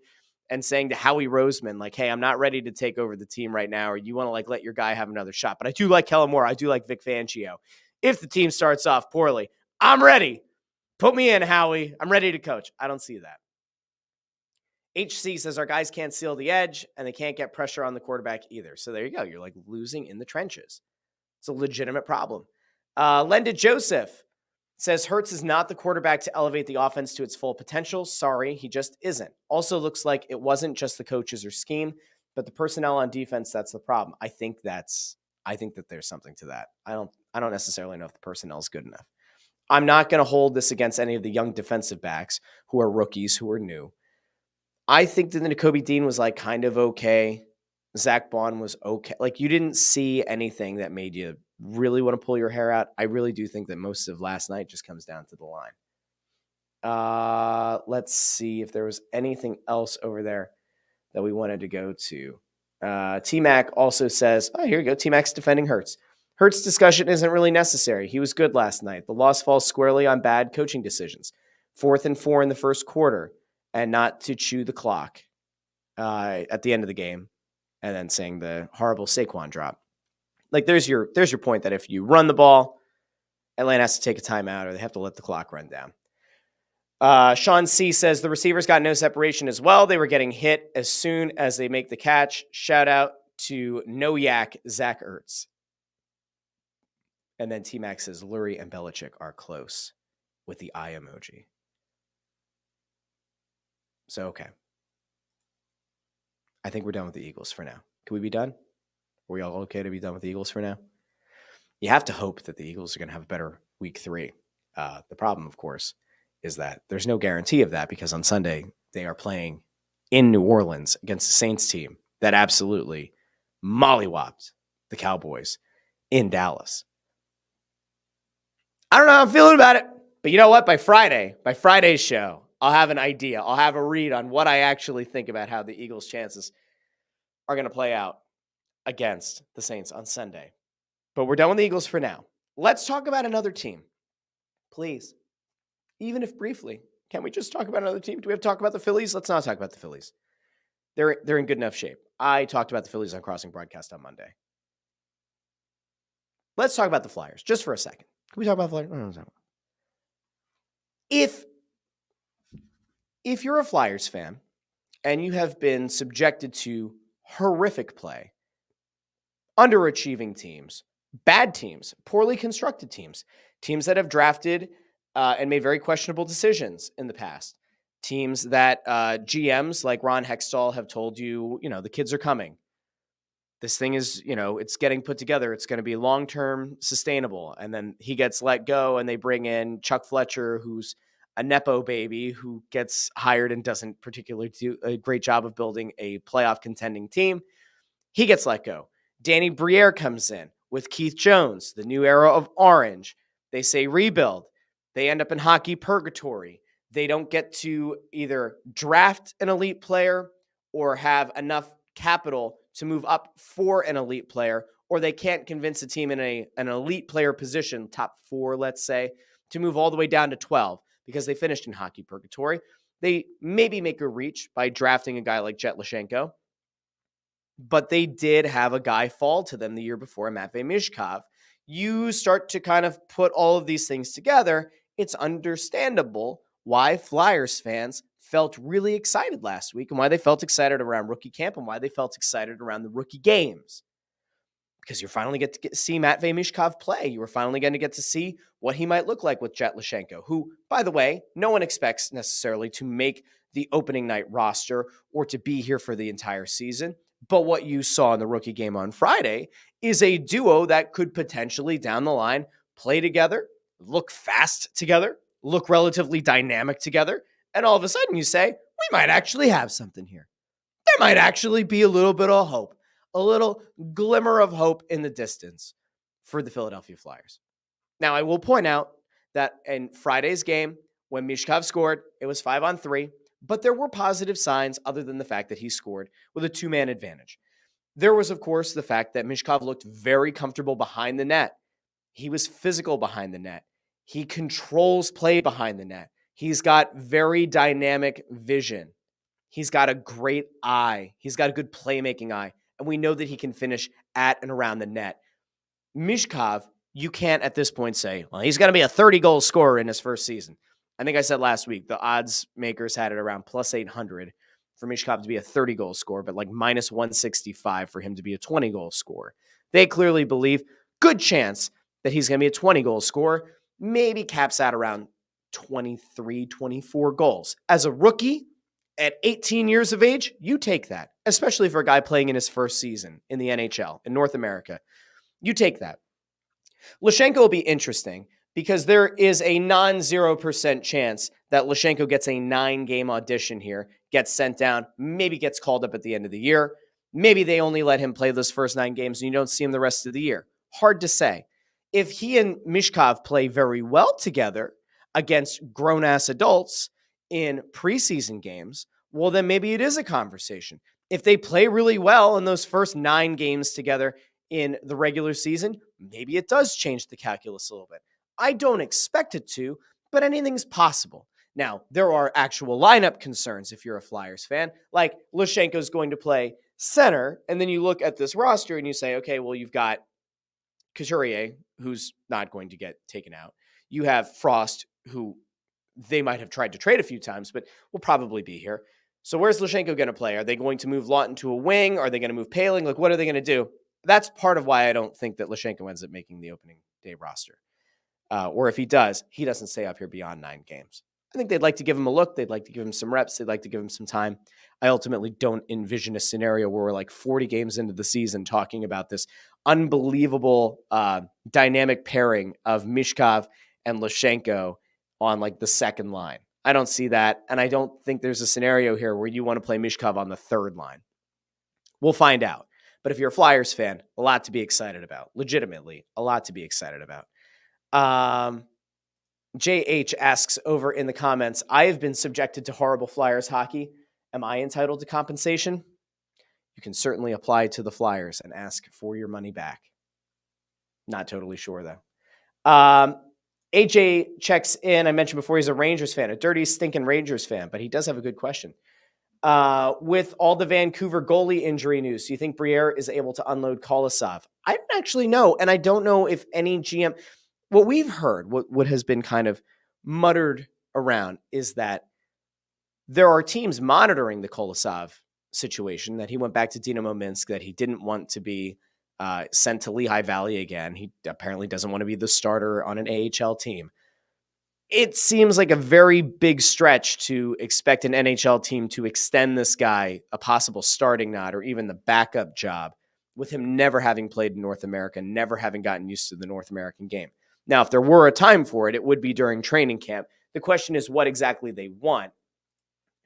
and saying to Howie Roseman, like, hey, I'm not ready to take over the team right now, or you want to, like, let your guy have another shot. But I do like Kellen Moore. I do like Vic Fangio. If the team starts off poorly, I'm ready. Put me in, Howie. I'm ready to coach. I don't see that. HC says our guys can't seal the edge, and they can't get pressure on the quarterback either. So there you go. You're, like, losing in the trenches. It's a legitimate problem. Lenda Joseph says Hurts is not the quarterback to elevate the offense to its full potential. Sorry, he just isn't. Also looks like it wasn't just the coaches or scheme, but the personnel on defense, that's the problem. I think that there's something to that. I don't necessarily know if the personnel is good enough. I'm not going to hold this against any of the young defensive backs who are rookies, who are new. I think that Nakobe Dean was, like, kind of okay. Zach Bond was okay. Like, you didn't see anything that made you really want to pull your hair out. I really do think that most of last night just comes down to the line. Let's see if there was anything else over there that we wanted to go to. T-Mac also says, oh, here we go. T-Mac's defending Hurts. Hurts discussion isn't really necessary. He was good last night. The loss falls squarely on bad coaching decisions. 4th and 4 in the first quarter and not to chew the clock at the end of the game, and then saying the horrible Saquon drop. Like, there's your point that if you run the ball, Atlanta has to take a timeout or they have to let the clock run down. Sean C says the receivers got no separation as well. They were getting hit as soon as they make the catch. Shout out to No Yak Zach Ertz. And then T-Mac says Lurie and Belichick are close with the eye emoji. So, okay. I think we're done with the Eagles for now. Can we be done? Are we all okay to be done with the Eagles for now? You have to hope that the Eagles are going to have a better week 3. The problem, of course, is that there's no guarantee of that because on Sunday they are playing in New Orleans against the Saints team that absolutely mollywopped the Cowboys in Dallas. I don't know how I'm feeling about it, but you know what? By Friday's show, I'll have an idea. I'll have a read on what I actually think about how the Eagles' chances are going to play out against the Saints on Sunday. But we're done with the Eagles for now. Let's talk about another team. Please. Even if briefly. Can we just talk about another team? Do we have to talk about the Phillies? Let's not talk about the Phillies. They're in good enough shape. I talked about the Phillies on Crossing Broadcast on Monday. Let's talk about the Flyers just for a second. Can we talk about the Flyers? If you're a Flyers fan and you have been subjected to horrific play, underachieving teams, bad teams, poorly constructed teams, teams that have drafted and made very questionable decisions in the past, teams that GMs like Ron Hextall have told you, the kids are coming. This thing is, it's getting put together. It's going to be long-term sustainable. And then he gets let go and they bring in Chuck Fletcher, who's a Nepo baby who gets hired and doesn't particularly do a great job of building a playoff contending team. He gets let go. Danny Briere comes in with Keith Jones, the new era of orange. They say rebuild. They end up in hockey purgatory. They don't get to either draft an elite player or have enough capital to move up for an elite player, or they can't convince a team in an elite player position, top 4, let's say, to move all the way down to 12 because they finished in hockey purgatory. They maybe make a reach by drafting a guy like Jet Lashenko, but they did have a guy fall to them the year before, Matvei Michkov. You start to kind of put all of these things together. It's understandable why Flyers fans felt really excited last week and why they felt excited around rookie camp and why they felt excited around the rookie games. Because you finally get to see Matvei Michkov play. You were finally going to get to see what he might look like with Jet Lashenko, who, by the way, no one expects necessarily to make the opening night roster or to be here for the entire season. But what you saw in the rookie game on Friday is a duo that could potentially down the line play together, look fast together, look relatively dynamic together. And all of a sudden you say, we might actually have something here. There might actually be a little bit of hope, a little glimmer of hope in the distance for the Philadelphia Flyers. Now, I will point out that in Friday's game, when Michkov scored, it was 5-on-3, but there were positive signs other than the fact that he scored with a 2-man advantage. There was, of course, the fact that Michkov looked very comfortable behind the net. He was physical behind the net. He controls play behind the net. He's got very dynamic vision. He's got a great eye. He's got a good playmaking eye. And we know that he can finish at and around the net. Michkov, you can't at this point say, well, he's going to be a 30-goal scorer in his first season. I think I said last week, the odds makers had it around plus 800 for Michkov to be a 30-goal scorer, but like minus 165 for him to be a 20-goal scorer. They clearly believe good chance that he's going to be a 20-goal scorer, maybe caps out around 23, 24 goals. As a rookie at 18 years of age, you take that, especially for a guy playing in his first season in the NHL in North America. You take that. Lashenko will be interesting because there is a non-0% chance that Lashenko gets a 9-game audition here, gets sent down, maybe gets called up at the end of the year. Maybe they only let him play those first 9 games and you don't see him the rest of the year. Hard to say. If he and Michkov play very well together against grown-ass adults in preseason games, well, then maybe it is a conversation. If they play really well in those first 9 games together in the regular season, maybe it does change the calculus a little bit. I don't expect it to, but anything's possible. Now, there are actual lineup concerns if you're a Flyers fan, like Lashenko's going to play center, and then you look at this roster and you say, okay, well, you've got Couturier, who's not going to get taken out. You have Frost, who they might have tried to trade a few times, but will probably be here. So where's Lashenko going to play? Are they going to move Lawton to a wing? Are they going to move Paling? Like, what are they going to do? That's part of why I don't think that Lashenko ends up making the opening day roster. Or if he does, he doesn't stay up here beyond 9 games. I think they'd like to give him a look. They'd like to give him some reps. They'd like to give him some time. I ultimately don't envision a scenario where we're like 40 games into the season talking about this unbelievable dynamic pairing of Michkov and Luchanko on like the second line. I don't see that. And I don't think there's a scenario here where you want to play Michkov on the third line. We'll find out. But if you're a Flyers fan, a lot to be excited about. Legitimately, a lot to be excited about. JH asks over in the comments, I have been subjected to horrible Flyers hockey. Am I entitled to compensation? You can certainly apply to the Flyers and ask for your money back. Not totally sure, though. AJ checks in. I mentioned before he's a Rangers fan, a dirty, stinking Rangers fan, but he does have a good question. With all the Vancouver goalie injury news, do you think Briere is able to unload Kolosov? I don't actually know, and I don't know if any GM... What we've heard, what has been kind of muttered around is that there are teams monitoring the Kolosov situation, that he went back to Dynamo Minsk, that he didn't want to be sent to Lehigh Valley again. He apparently doesn't want to be the starter on an AHL team. It seems like a very big stretch to expect an NHL team to extend this guy a possible starting nod or even the backup job with him never having played in North America, never having gotten used to the North American game. Now, if there were a time for it, it would be during training camp. The question is what exactly they want.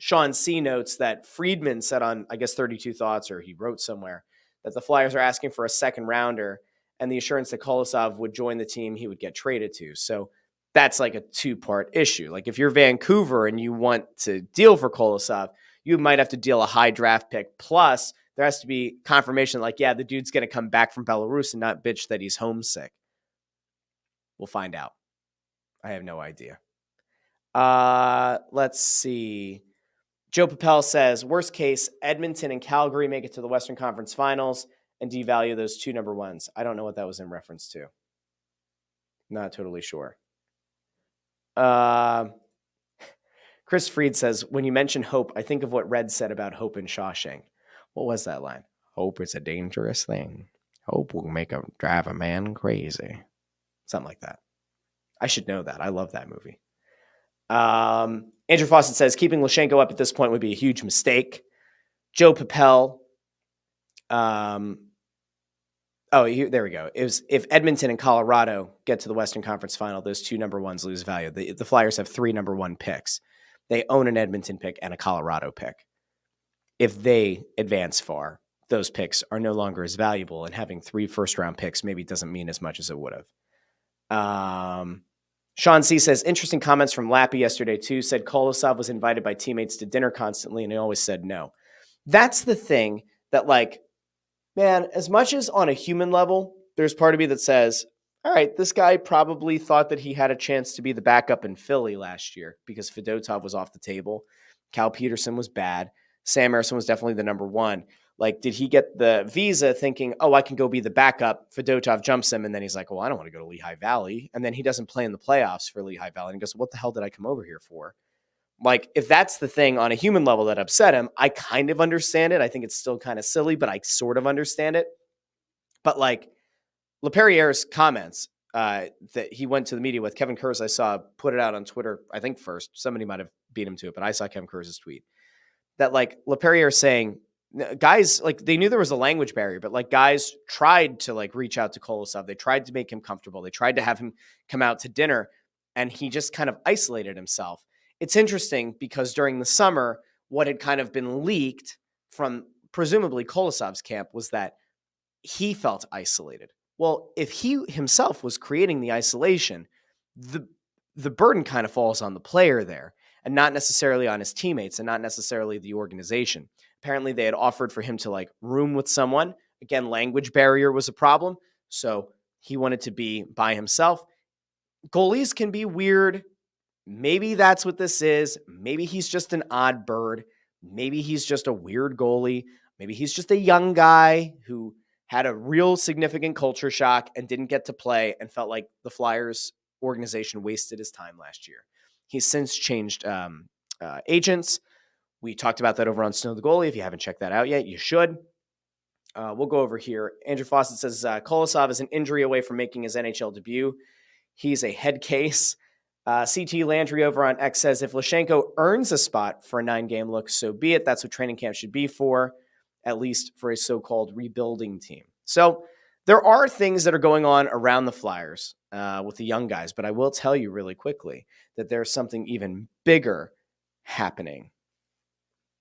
Sean C. notes that Friedman said on, I guess, 32 Thoughts, or he wrote somewhere, that the Flyers are asking for a second rounder and the assurance that Kolosov would join the team he would get traded to. So that's like a two-part issue. Like if you're Vancouver and you want to deal for Kolosov, you might have to deal a high draft pick. Plus, there has to be confirmation like, yeah, the dude's going to come back from Belarus and not bitch that he's homesick. We'll find out. I have no idea. Let's see. Joe Papel says, worst case, Edmonton and Calgary make it to the Western Conference Finals and devalue those two number ones. I don't know what that was in reference to. Not totally sure. Chris Freed says, when you mention hope, I think of what Red said about hope in Shawshank. What was that line? Hope is a dangerous thing. Hope will drive a man crazy. Something like that. I should know that. I love that movie. Andrew Fawcett says, keeping Luchanko up at this point would be a huge mistake. Joe Papel. There we go. It was, if Edmonton and Colorado get to the Western Conference Final, those two number ones lose value. The Flyers have 3 number 1 picks. They own an Edmonton pick and a Colorado pick. If they advance far, those picks are no longer as valuable, and having 3 first-round picks maybe doesn't mean as much as it would have. Sean C. says, interesting comments from Lappy yesterday, too. Said Kolosov was invited by teammates to dinner constantly, and he always said no. That's the thing that, like, man, as much as on a human level, there's part of me that says, all right, this guy probably thought that he had a chance to be the backup in Philly last year because Fedotov was off the table. Cal Peterson was bad. Sam Ersson was definitely the number 1. Like, did he get the visa thinking, oh, I can go be the backup? Fedotov jumps him, and then he's like, well, I don't want to go to Lehigh Valley. And then he doesn't play in the playoffs for Lehigh Valley. And he goes, what the hell did I come over here for? Like, if that's the thing on a human level that upset him, I kind of understand it. I think it's still kind of silly, but I sort of understand it. But, like, LaPerriere's comments that he went to the media with, Kevin Kurz, I saw put it out on Twitter, I think first. Somebody might have beat him to it, but I saw Kevin Kurz's tweet. That, like, LaPerriere saying, guys, like, they knew there was a language barrier, but, like, guys tried to, like, reach out to Kolosov. They tried to make him comfortable. They tried to have him come out to dinner, and he just kind of isolated himself. It's interesting because during the summer, what had kind of been leaked from presumably Kolosov's camp was that he felt isolated. Well, if he himself was creating the isolation, the burden kind of falls on the player there and not necessarily on his teammates and not necessarily the organization. Apparently they had offered for him to, like, room with someone. Again, language barrier was a problem. So he wanted to be by himself. Goalies can be weird. Maybe that's what this is. Maybe he's just an odd bird. Maybe he's just a weird goalie. Maybe he's just a young guy who had a real significant culture shock and didn't get to play and felt like the Flyers organization wasted his time last year. He's since changed agents. We talked about that over on Snow the Goalie. If you haven't checked that out yet, you should. We'll go over here. Andrew Fawcett says, Kolosov is an injury away from making his NHL debut. He's a head case. CT Landry over on X says, if Luchanko earns a spot for a 9-game look, so be it. That's what training camp should be for, at least for a so-called rebuilding team. So there are things that are going on around the Flyers with the young guys, but I will tell you really quickly that there's something even bigger happening.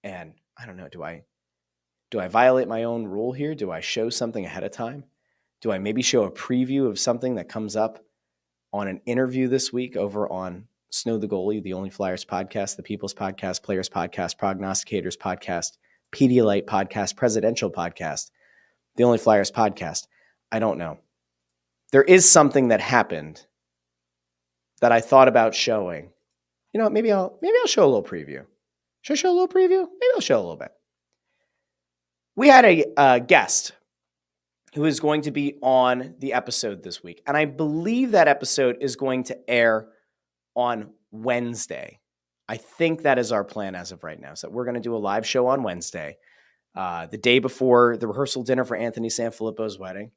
And I don't know, do I violate my own rule here? Do I show something ahead of time? Do I maybe show a preview of something that comes up on an interview this week over on Snow the Goalie, the Only Flyers podcast, the People's Podcast, Players Podcast, Prognosticators Podcast, Pedialyte Podcast, Presidential Podcast, the Only Flyers podcast? I don't know. There is something that happened that I thought about showing. You know, maybe I'll show a little preview. Should I show a little preview? Maybe I'll show a little bit. We had a guest who is going to be on the episode this week. And I believe that episode is going to air on Wednesday. I think that is our plan as of right now. So we're going to do a live show on Wednesday, the day before the rehearsal dinner for Anthony Sanfilippo's wedding.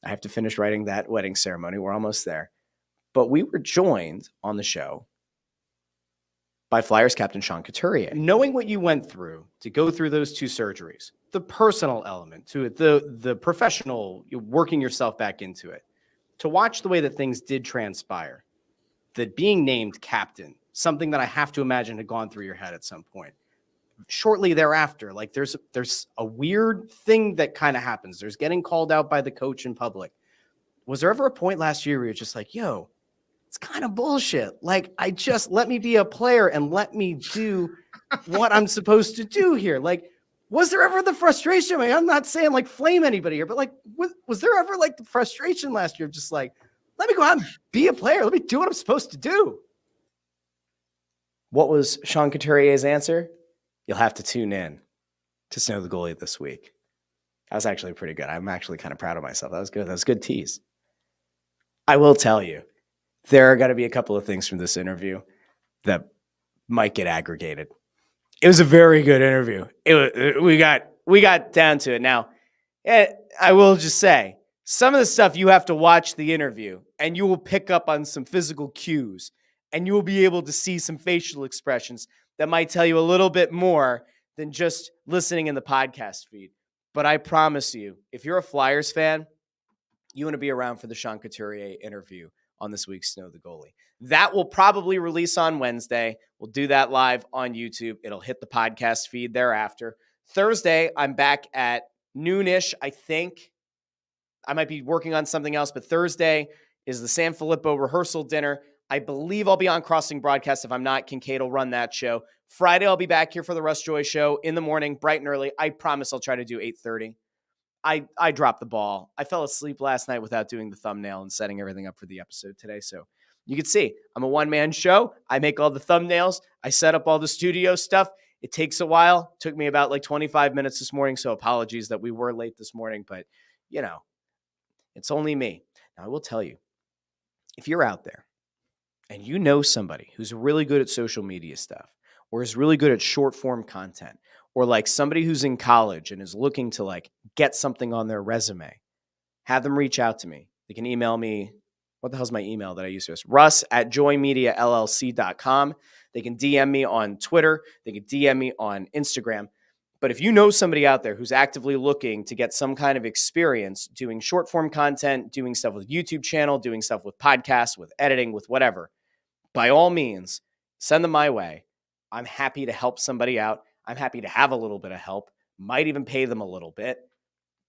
I have to finish writing that wedding ceremony. We're almost there. But we were joined on the show by Flyers captain Sean Couturier. Knowing what you went through to go through those 2 surgeries, the personal element to it, the professional, working yourself back into it, to watch the way that things did transpire, that being named captain, something that I have to imagine had gone through your head at some point. Shortly thereafter, like there's a weird thing that kind of happens. There's getting called out by the coach in public. Was there ever a point last year where you're just like, yo, it's kind of bullshit. Like, let me be a player and let me do what I'm supposed to do here. Like, was there ever the frustration? I mean, I'm not saying like flame anybody here, but like, was there ever like the frustration last year of just like, let me go out and be a player. Let me do what I'm supposed to do. What was Sean Couturier's answer? You'll have to tune in to Snow the Goalie this week. That was actually pretty good. I'm actually kind of proud of myself. That was good. That was a good tease. I will tell you, there are going to be a couple of things from this interview that might get aggregated. It was a very good interview. We got down to it. Now, I will just say, some of the stuff you have to watch the interview, and you will pick up on some physical cues, and you will be able to see some facial expressions that might tell you a little bit more than just listening in the podcast feed. But I promise you, if you're a Flyers fan, you want to be around for the Sean Couturier interview on this week's Snow the Goalie. That will probably release on Wednesday. We'll do that live on YouTube. It'll hit the podcast feed thereafter. Thursday, I'm back at noonish, I think. I might be working on something else, but Thursday is the Sanfilippo rehearsal dinner. I believe I'll be on Crossing Broadcast. If I'm not, Kincaid will run that show. Friday, I'll be back here for the Russ Joy Show in the morning, bright and early. I promise I'll try to do 8:30. I dropped the ball. I fell asleep last night without doing the thumbnail and setting everything up for the episode today. So you can see I'm a one-man show. I make all the thumbnails. I set up all the studio stuff. It takes a while. It took me about like 25 minutes this morning. So apologies that we were late this morning, but you know, it's only me. Now I will tell you, if you're out there and you know somebody who's really good at social media stuff or is really good at short form content, or like somebody who's in college and is looking to like get something on their resume, have them reach out to me. They can email me. What the hell's my email that I use? Russ@joymediallc.com. They can DM me on Twitter. They can DM me on Instagram. But if you know somebody out there who's actively looking to get some kind of experience doing short form content, doing stuff with YouTube channel, doing stuff with podcasts, with editing, with whatever, by all means, send them my way. I'm happy to help somebody out. I'm happy to have a little bit of help, might even pay them a little bit.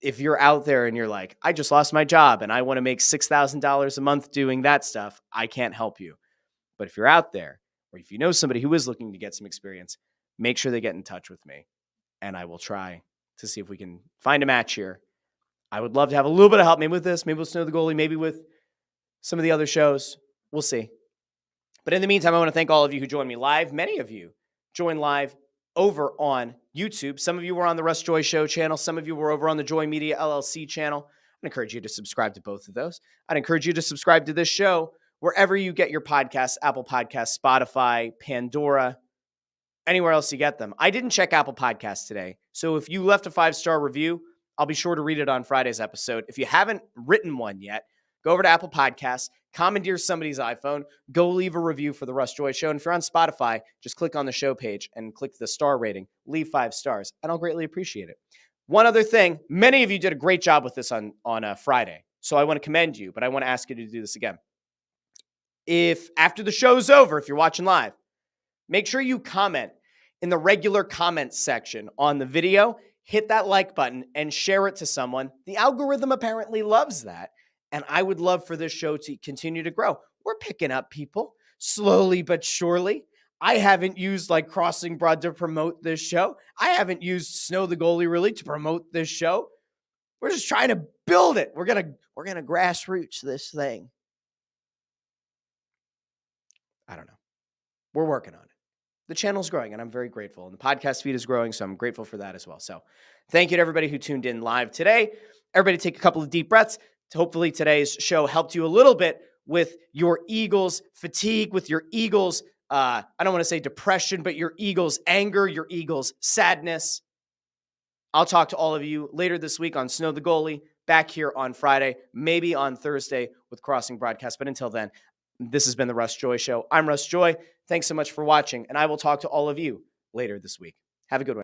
If you're out there and you're like, I just lost my job and I want to make $6,000 a month doing that stuff, I can't help you. But if you're out there, or if you know somebody who is looking to get some experience, make sure they get in touch with me and I will try to see if we can find a match here. I would love to have a little bit of help, maybe with this, maybe with Snow the Goalie, maybe with some of the other shows. We'll see. But in the meantime, I want to thank all of you who joined me live. Many of you joined live over on YouTube. Some of you were on the Russ Joy Show channel. Some of you were over on the Joy Media LLC channel. I'd encourage you to subscribe to both of those. I'd encourage you to subscribe to this show wherever you get your podcasts, Apple Podcasts, Spotify, Pandora, anywhere else you get them. I didn't check Apple Podcasts today. So if you left a 5-star review, I'll be sure to read it on Friday's episode. If you haven't written one yet, go over to Apple Podcasts, commandeer somebody's iPhone, go leave a review for the Russ Joy Show. And if you're on Spotify, just click on the show page and click the star rating, leave 5 stars, and I'll greatly appreciate it. One other thing, many of you did a great job with this on Friday, so I want to commend you, but I want to ask you to do this again. If after the show's over, if you're watching live, make sure you comment in the regular comments section on the video, hit that like button and share it to someone. The algorithm apparently loves that. And I would love for this show to continue to grow. We're picking up people slowly but surely. I haven't used like Crossing Broad to promote this show. I haven't used Snow the Goalie really to promote this show. We're just trying to build it. We're gonna grassroots this thing. I don't know. We're working on it. The channel's growing, and I'm very grateful. And the podcast feed is growing, so I'm grateful for that as well. So thank you to everybody who tuned in live today. Everybody take a couple of deep breaths. Hopefully today's show helped you a little bit with your Eagles fatigue, with your Eagles, I don't want to say depression, but your Eagles anger, your Eagles sadness. I'll talk to all of you later this week on Snow the Goalie, back here on Friday, maybe on Thursday with Crossing Broadcast. But until then, this has been the Russ Joy Show. I'm Russ Joy. Thanks so much for watching, and I will talk to all of you later this week. Have a good one.